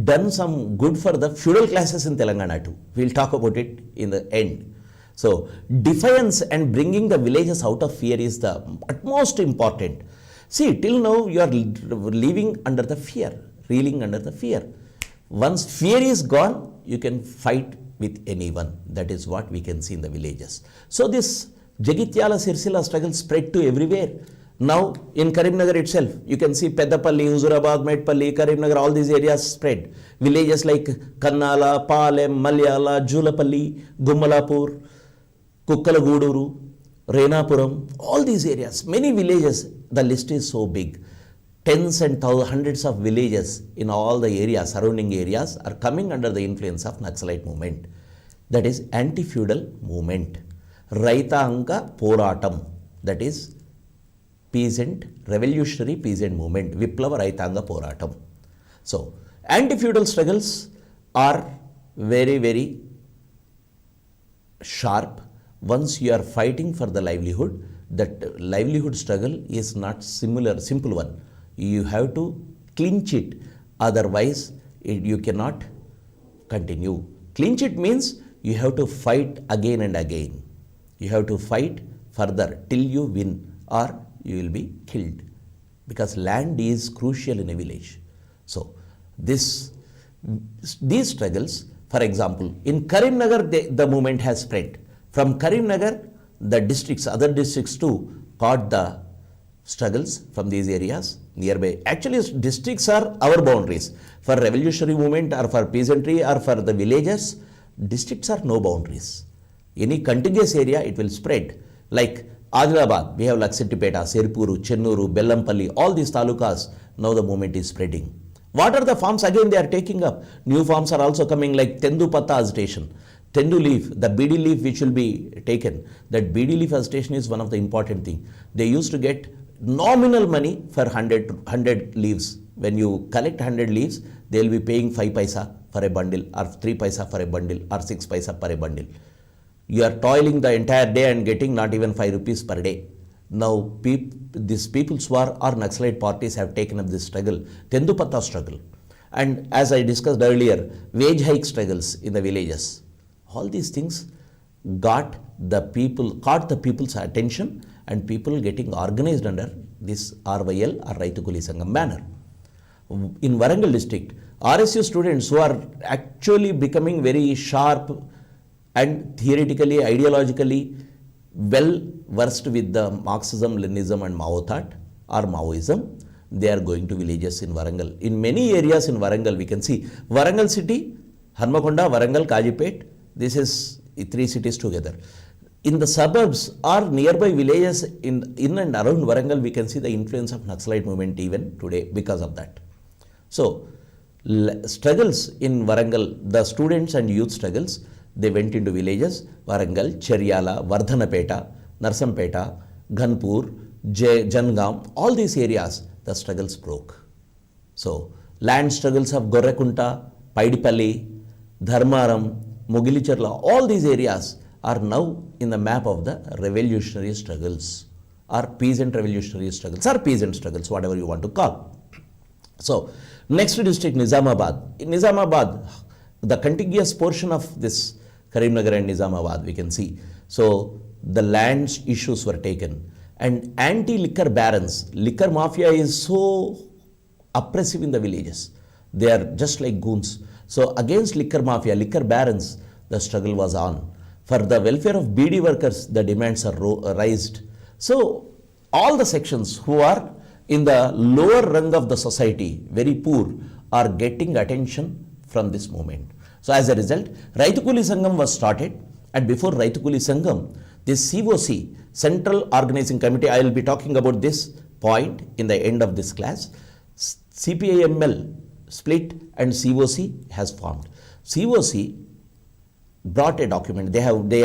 done some good for the feudal classes in Telangana too. We'll talk about it in the end. So, defiance and bringing the villages out of fear is the utmost important. See, till now you are living under the fear, reeling under the fear. Once fear is gone, you can fight with anyone. That is what we can see in the villages. So this Jagithyala Sirsila struggle spread to everywhere. Now in Karimnagar itself, you can see Peddapalli, Huzurabad, Medpalli, Karimnagar, all these areas spread. Villages like Kannala, Palem, Malyala, Julapalli, Gummalapur, Kukkalaguduru, Renapuram, all these areas, many villages, the list is so big. Tens and hundreds of villages in all the areas, surrounding areas are coming under the influence of Naxalite movement. That is anti-feudal movement. Raitanga Poratam, that is peasant, revolutionary peasant movement, Viplava Raitanga Poratam. So, anti-feudal struggles are very, very sharp. Once you are fighting for the livelihood, that livelihood struggle is not simple one. You have to clinch it, otherwise you cannot continue. Clinch it means you have to fight again and again. You have to fight further till you win or you will be killed, because land is crucial in a village. So these struggles, for example, in Karimnagar the movement has spread. From Karimnagar, the districts, other districts too, caught the struggles from these areas nearby. Actually, districts are our boundaries. For revolutionary movement or for peasantry or for the villages, districts are no boundaries. Any contiguous area, it will spread. Like Adilabad, we have Laksittipeta, Serpuru, Chennuru, Bellampalli, all these talukas, now the movement is spreading. What are the forms? Again, they are taking up. New forms are also coming, like Tendu Patta agitation. Tendu leaf, the BD leaf which will be taken. That BD leaf agitation is one of the important thing. They used to get nominal money for 100 leaves. When you collect 100 leaves, they will be paying 5 paisa for a bundle, or 3 paisa for a bundle, or 6 paisa per a bundle. You are toiling the entire day and getting not even 5 rupees per day. Now, these People's War or Naxalite parties have taken up this struggle, Tendu Patta struggle. And as I discussed earlier, wage hike struggles in the villages. All these things caught the people's attention, and people getting organized under this RYL or Raitu Kuli Sangam banner. In Warangal district, RSU students who are actually becoming very sharp and theoretically, ideologically well versed with the Marxism, Leninism and Mao thought or Maoism, they are going to villages in Warangal. In many areas in Warangal, we can see Warangal city, Hanmakonda, Warangal, 𝗂𝗍𝗺, this is 3 cities together. In the suburbs or nearby villages in and around Warangal, we can see the influence of Naxalite movement even today because of that. So, struggles in Warangal, the students and youth struggles, they went into villages, Warangal, Cheryala, Vardhanapeta, Narsampeta, Ghanpur, Jangam, all these areas, the struggles broke. So, land struggles of Gorrakunta, Paidipalli, Dharmaram, Mugilicharla, all these areas are now in the map of the revolutionary struggles or peasant revolutionary struggles or peasant struggles, whatever you want to call. So, next district, Nizamabad. In Nizamabad, the contiguous portion of this Karimnagar and Nizamabad, we can see. So, the land issues were taken, and anti-liquor barons, liquor mafia is so oppressive in the villages. They are just like goons. So, against liquor mafia, liquor barons, the struggle was on. For the welfare of BD workers, the demands are raised. So, all the sections who are in the lower rung of the society, very poor, are getting attention from this movement. So, as a result, Raitu Kuli Sangam was started, and before Raitu Kuli Sangam, this COC, Central Organizing Committee, I will be talking about this point in the end of this class. CPIML split and COC has formed. COC brought a document. They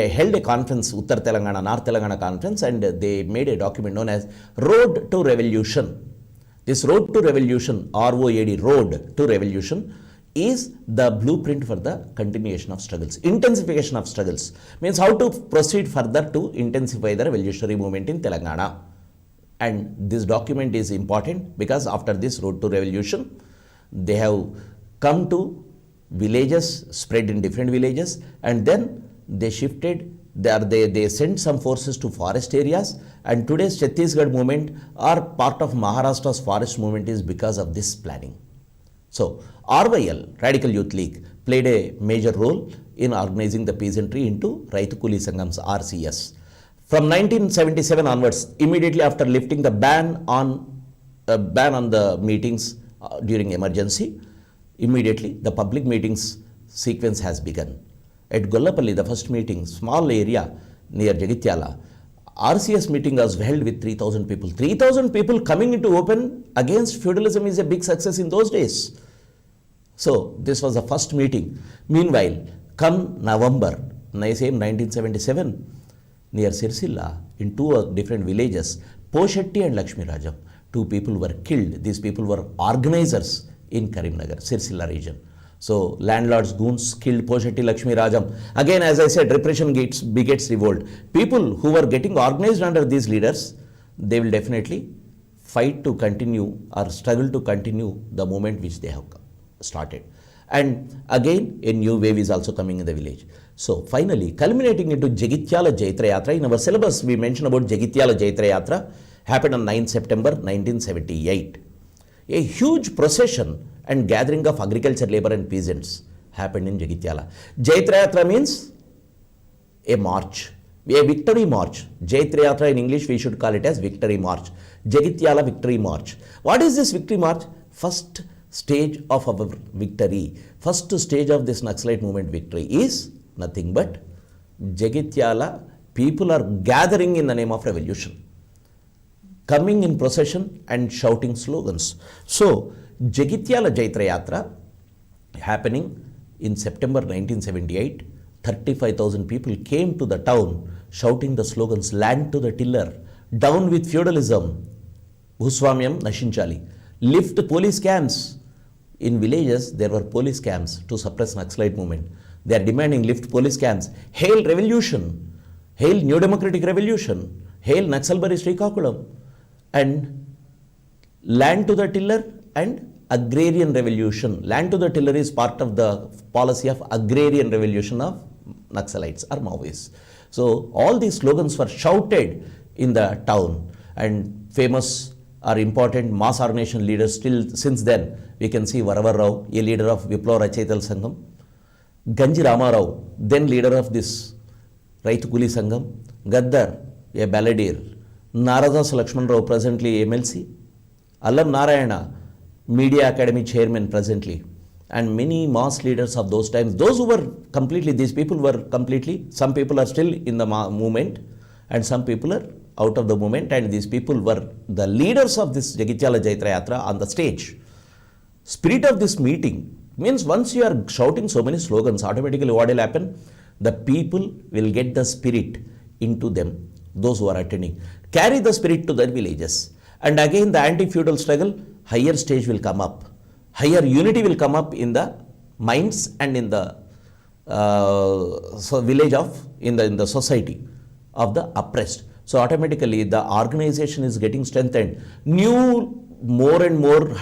held a conference, Uttar Telangana, North Telangana conference, and they made a document known as Road to Revolution. This Road to Revolution, ROAD, Road to Revolution, is the blueprint for the continuation of struggles. Intensification of struggles means how to proceed further to intensify the revolutionary movement in Telangana. And this document is important because after this Road to Revolution, they have come to villages, spread in different villages, and then they shifted, they sent some forces to forest areas, and today's Chhattisgarh movement or part of Maharashtra's forest movement is because of this planning. So, RYL, Radical Youth League, played a major role in organizing the peasantry into Raitu Kuli Sanghams, RCS. From 1977 onwards, immediately after lifting the ban on the meetings during emergency, immediately the public meetings sequence has begun. At Gollapalli, the first meeting, small area near Jagityala, RCS meeting was held with 3,000 people. 3,000 people coming into open against feudalism is a big success in those days. So this was the first meeting. Meanwhile, come November, same 1977, near Sirsilla, in two different villages, 𝗂𝗫𝗫 and 𝗧𝗦𝗔𝗧, two people were killed. These people were organizers in Karimnagar, Sirsilla region. So landlords, goons killed 𝗂𝗫𝗫, 𝗧𝗦𝗔𝗧. Again, as I said, repression begets revolt. People who were getting organized under these leaders, they will definitely fight to continue or struggle to continue the movement which they have started. And again, a new wave is also coming in the village. So finally, culminating into 𝗳𝗍𝗪 Jaitra Yatra. In our syllabus, we mentioned about 𝗳𝗍𝗪 Jaitra Yatra, happened on 9 September 1978. A huge procession and gathering of agriculture labor and peasants happened in 𝗳𝗍𝗪. Jaitra Yatra means a march, a victory march. Jaitra Yatra in English, we should call it as victory march. 𝗳𝗍𝗪 victory march. What is this victory march? First stage of our victory, first stage of this Naxalite movement victory is nothing but 𝗳𝗍𝗪 people are gathering in the name of revolution, coming in procession and shouting slogans. So 𝗳𝗍𝗪 Jaitra Yatra happening in September 1978, 35,000 people came to the town shouting the slogans, land to the tiller, down with feudalism, Bhuswamyam Nashinchali, lift police camps. In villages, there were police camps to suppress Naxalite movement. They are demanding lift police camps. Hail revolution, hail new democratic revolution, hail 𝗳𝗪𝗺 𝗧𝗪𝗺, and land to the tiller and agrarian revolution. Land to the tiller is part of the policy of agrarian revolution of Naxalites or Maoists. So all these slogans were shouted in the town, and famous or important mass organization leaders still since then. We can see 𝗂𝗏 Rao, a leader of 𝗵𝗂 Rachayital Sangham, Ganji Ramarao, then leader of this Raitu Kuli Sangham, Gaddar, a balladeer, Naradas Lakshman Rao, presently MLC, Allam Narayana, Media Academy chairman presently, and many mass leaders of those times. Those who were completely, these people were completely, some people are still in the movement and some people are out of the movement, and these people were the leaders of this 𝗳𝗍𝗪 Jaitra Yatra on the stage. Spirit of this meeting means once you are shouting so many slogans, automatically what will happen? The people will get the spirit into them, those who are attending. Carry the spirit to their villages. And again the anti-feudal struggle, higher stage will come up. Higher unity will come up in the minds and in the village of, in the society of the oppressed. So automatically the organization is getting strengthened. New, more and more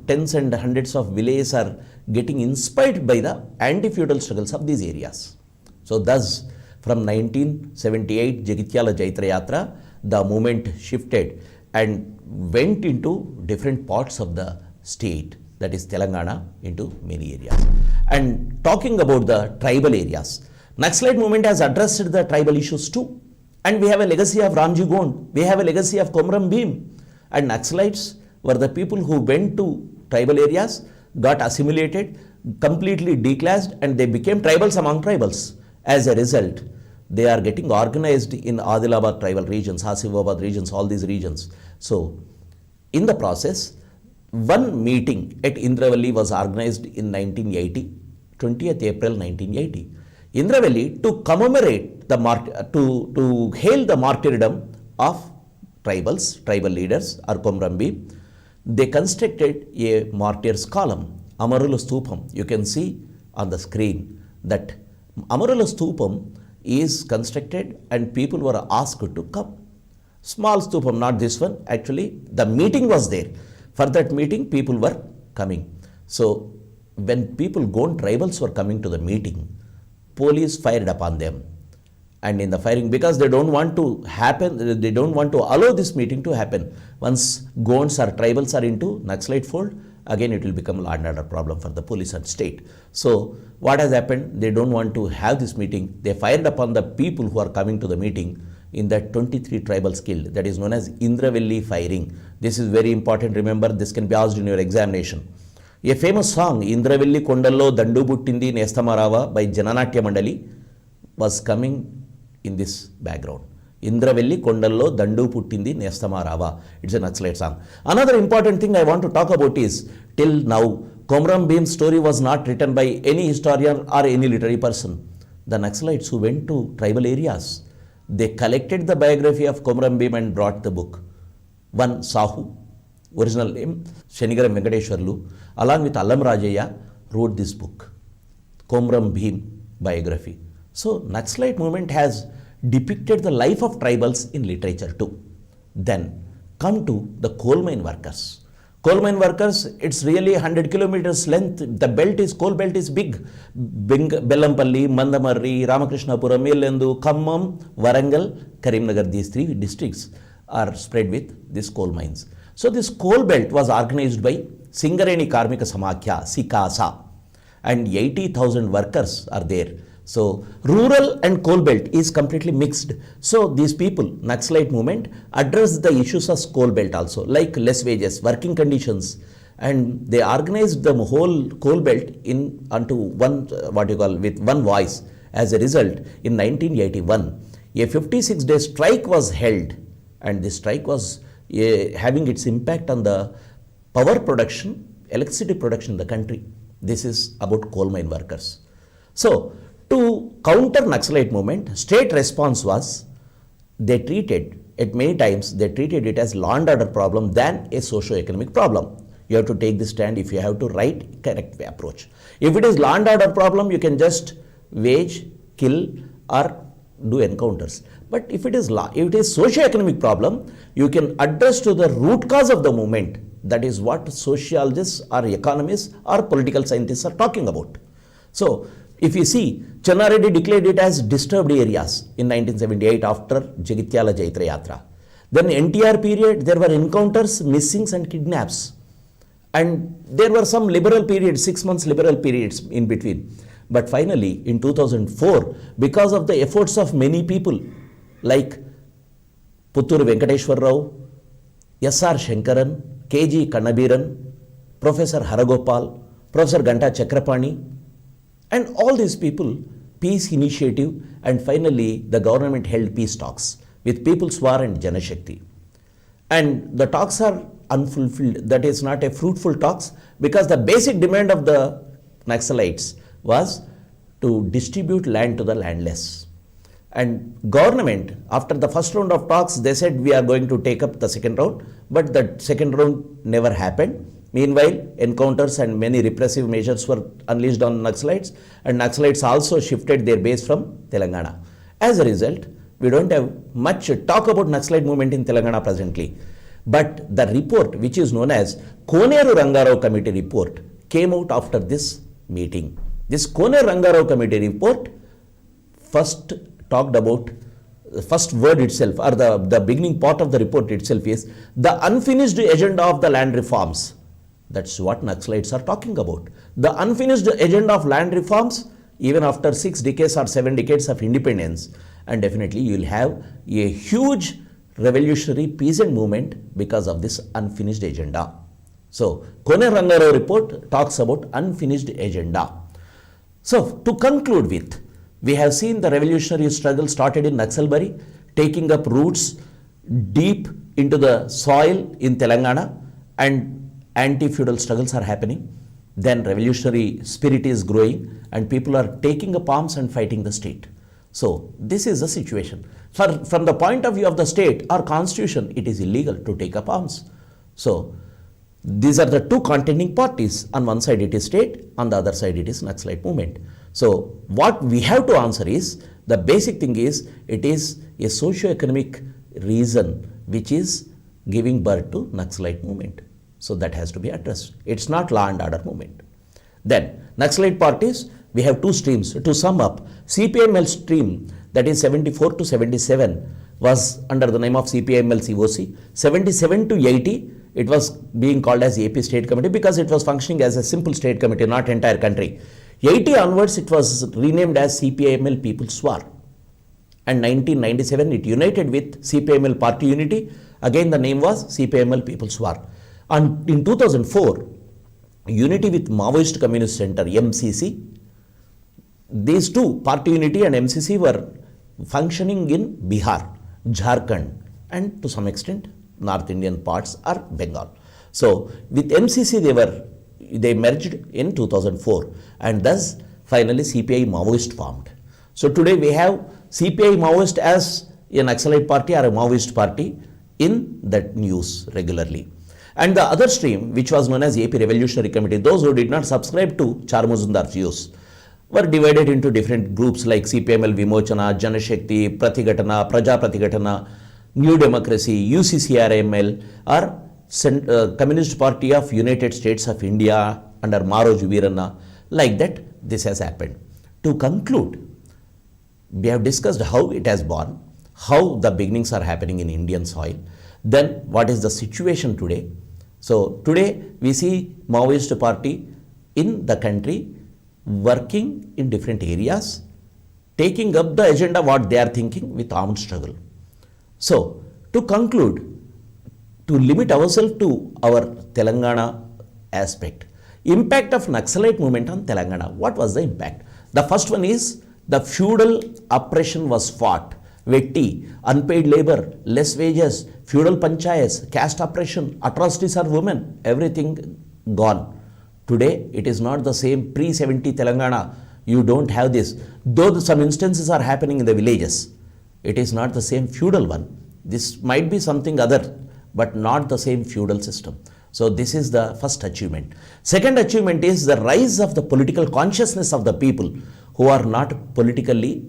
tens and hundreds of villages are getting inspired by the anti-feudal struggles of these areas. So thus, from 1978 𝗳𝗍𝗪 Jaitra Yatra, the movement shifted and went into different parts of the state, that is Telangana, into many areas. And talking about the tribal areas, Naxalite movement has addressed the tribal issues too. And we have a legacy of Ramji Gond, we have a legacy of Komram Bhim. And Naxalites were the people who went to tribal areas, got assimilated, completely declassed, and they became tribals among tribals. As a result, they are getting organized in Adilabad tribal regions, Asifabad regions, all these regions. So, in the process, one meeting at Indravalli was organized in 1980, 20th April 1980. Indravalli, to commemorate the to hail the martyrdom of tribal leaders or Komram Bhim, they constructed a martyrs column, Amarula Stupam. You can see on the screen that Amarula Stupam is constructed and people were asked to come. Small Stupam, not this one. Actually, the meeting was there. For that meeting, people were coming. So, when people Gond tribals were coming to the meeting, police fired upon them. And in the firing, because they don't want to happen, they don't want to allow this meeting to happen. Once Gonds or tribals are into Naxalite fold, again it will become law and order problem for the police and state. So what has happened? They don't want to have this meeting. They fired upon the people who are coming to the meeting. In that 23 tribals killed. That is known as 𝗓𝗏 firing. This is very important. Remember, this can be asked in your examination. A famous song, 𝗓𝗏 కొండల్లో దండు పుట్టింది నేస్తమారావా by Jananatya Mandali was coming in this background. 𝗓𝗏 కొండల్లో దండు పుట్టింది నేస్తమారావా. It's a Naxalite song. Another important thing I want to talk about is, till now, Komram Bhim's story was not written by any historian or any literary person. The Naxalites who went to tribal areas, they collected the biography of Komram Bhim and brought the book. One Sahu, original name Shenigaram Venkateshwarlu, along with 𝗪𝗏𝗪𝗁 wrote this book, Komram Bhim biography. So Naxalite movement has depicted the life of tribals in literature too. Then come to the coal mine workers. Coal mine workers, it's really 100 kilometers length. The belt is, coal belt is big. Bellampalli, Mandamarri, Ramakrishnapuram, Ellendu, Khammam, Warangal, Karimnagar, these three districts are spread with these coal mines. So this coal belt was organized by Singareni Karmika Samakhya, SIKASA, and 80,000 workers are there. So rural and coal belt is completely mixed. So these people, Naxalite movement, address the issues of coal belt also, like less wages, working conditions, and they organized the whole coal belt in onto one, with one voice. As a result, in 1981, a 56-day strike was held, and this strike was having its impact on the power production, electricity production in the country. This is about coal mine workers. So to counter Naxalite movement, state response was, they treated, at many times, they treated it as law and order problem than a socio-economic problem. You have to take this stand if you have to write correct approach. If it is law and order problem, you can just wage, kill, or do encounters. But if it is socio-economic problem, you can address to the root cause of the movement. That is what sociologists or economists or political scientists are talking about. So if you see, Chenna Reddy declared it as disturbed areas in 1978 after Jagityala Jaitra Yatra. Then NTR period, there were encounters, missings and kidnaps. And there were some liberal periods, 6 months liberal periods in between. But finally, in 2004, because of the efforts of many people like Putturu Venkateshwar Rao, S.R. Shankaran, K.G. Kannabhiran, Professor Haragopal, Professor Ganta Chakrapani, and all these people, peace initiative, and finally the government held peace talks with People's War and Janashakti. And the talks are unfulfilled. That is not a fruitful talks, because the basic demand of the Naxalites was to distribute land to the landless. And government, after the first round of talks, they said we are going to take up the second round, but the second round never happened. Meanwhile, encounters and many repressive measures were unleashed on Naxalites, and Naxalites also shifted their base from Telangana. As a result, we don't have much talk about Naxalite movement in Telangana presently. But the report, which is known as Koneru Rangarao Committee report, came out after this meeting. This Koneru Rangarao Committee report first talked about, the first word itself, or the beginning part of the report itself is the unfinished agenda of the land reforms. That's what Naxalites are talking about. The unfinished agenda of land reforms, even after 6 decades or 7 decades of independence, and definitely you will have a huge revolutionary peasant movement because of this unfinished agenda. So, Koneru Rangarao report talks about unfinished agenda. So, to conclude with, we have seen the revolutionary struggle started in Naxalbari, taking up roots deep into the soil in Telangana, and anti-feudal struggles are happening. Then revolutionary spirit is growing, and people are taking up arms and fighting the state. So this is the situation. From the point of view of the state or constitution, it is illegal to take up arms. So these are the two contending parties. On one side it is state, on the other side it is Naxalite movement. So what we have to answer is, the basic thing is, it is a socio-economic reason which is giving birth to Naxalite movement. So that has to be addressed. It's not law and order movement. Then Naxalite parties, we have two streams. To sum up, CPML stream, that is 74 to 77 was under the name of CPIML-COC. 77 to 80, it was being called as AP State Committee because it was functioning as a simple state committee, not entire country. 80 onwards, it was renamed as CPIML People's War. And 1997, it united with CPIML Party Unity. Again, the name was CPIML People's War. And in 2004, unity with Maoist Communist Center, MCC. These two, Party Unity and MCC, were functioning in Bihar, Jharkhand, and to some extent, North Indian parts or Bengal. So, with MCC, they merged in 2004, and thus finally CPI Maoist formed. So, today we have CPI Maoist as a Naxalite party or a Maoist party in that news regularly. And the other stream, which was known as AP Revolutionary Committee, those who did not subscribe to 𝗧-𝗦𝗔𝗧 views, were divided into different groups like CPIML Vimochana, Janashakti, Prathigatana, Praja Prathigatana, New Democracy, UCCRML, or Communist Party of United States of India under Maroj Veeranna. Like that, this has happened. To conclude, we have discussed how it has born, how the beginnings are happening in Indian soil, then what is the situation today. So today we see Maoist party in the country working in different areas, taking up the agenda what they are thinking with armed struggle. So to conclude, to limit ourselves to our Telangana aspect, impact of Naxalite movement on Telangana, what was the impact? The first one is the feudal oppression was fought. Vetti, unpaid labor, less wages, feudal panchayats, caste oppression, atrocities of women, everything gone. Today, it is not the same pre-70 Telangana. You don't have this. Though some instances are happening in the villages, it is not the same feudal one. This might be something other, but not the same feudal system. So this is the first achievement. Second achievement is the rise of the political consciousness of the people who are not politically,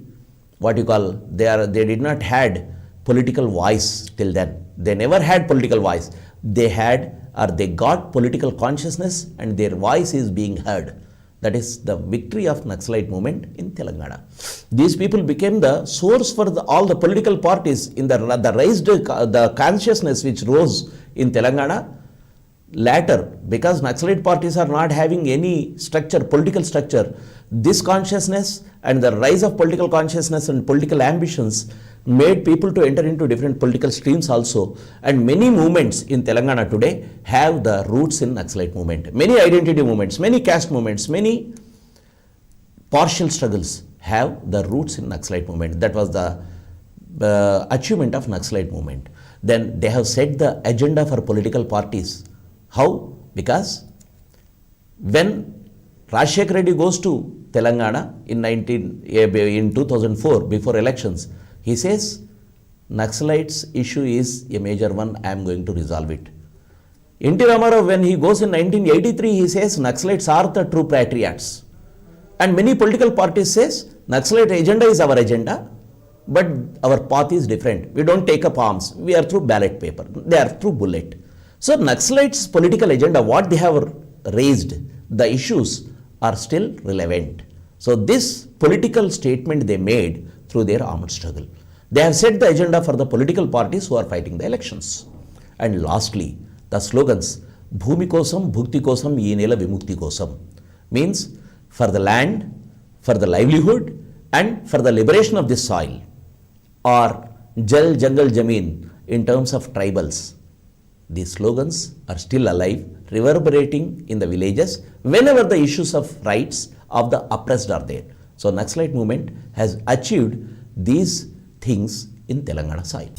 they did not had political voice till then. They never had political voice. They had or they got political consciousness and their voice is being heard. That is the victory of Naxalite movement in Telangana. These people became the source for all the political parties in the consciousness which rose in Telangana. Later, because Naxalite parties are not having any structure, political structure, this consciousness and the rise of political consciousness and political ambitions made people to enter into different political streams also. And many movements in Telangana today have the roots in Naxalite movement. Many identity movements, many caste movements, many partial struggles have the roots in Naxalite movement. That was the achievement of Naxalite movement. Then they have set the agenda for political parties. How? Because when Rajshekhar Reddy goes to Telangana in 2004 before elections, he says Naxalites issue is a major one, I am going to resolve it. N.T. Ramarao, when he goes in 1983, he says Naxalites are the true patriots. And many political parties says Naxalite agenda is our agenda, but our path is different. We don't take up arms. We are through ballot paper. They are through bullet. So Naxalites political agenda, what they have raised, the issues are still relevant. So this political statement they made through their armed struggle. They have set the agenda for the political parties who are fighting the elections. And lastly, the slogans, Bhumi kosam, Bhukti kosam, Yenela Vimukti kosam, means for the land, for the livelihood, and for the liberation of this soil, or Jal, Jangal, Jameen in terms of tribals. These slogans are still alive, reverberating in the villages whenever the issues of rights of the oppressed are there. So Naxalite movement has achieved these things in Telangana soil.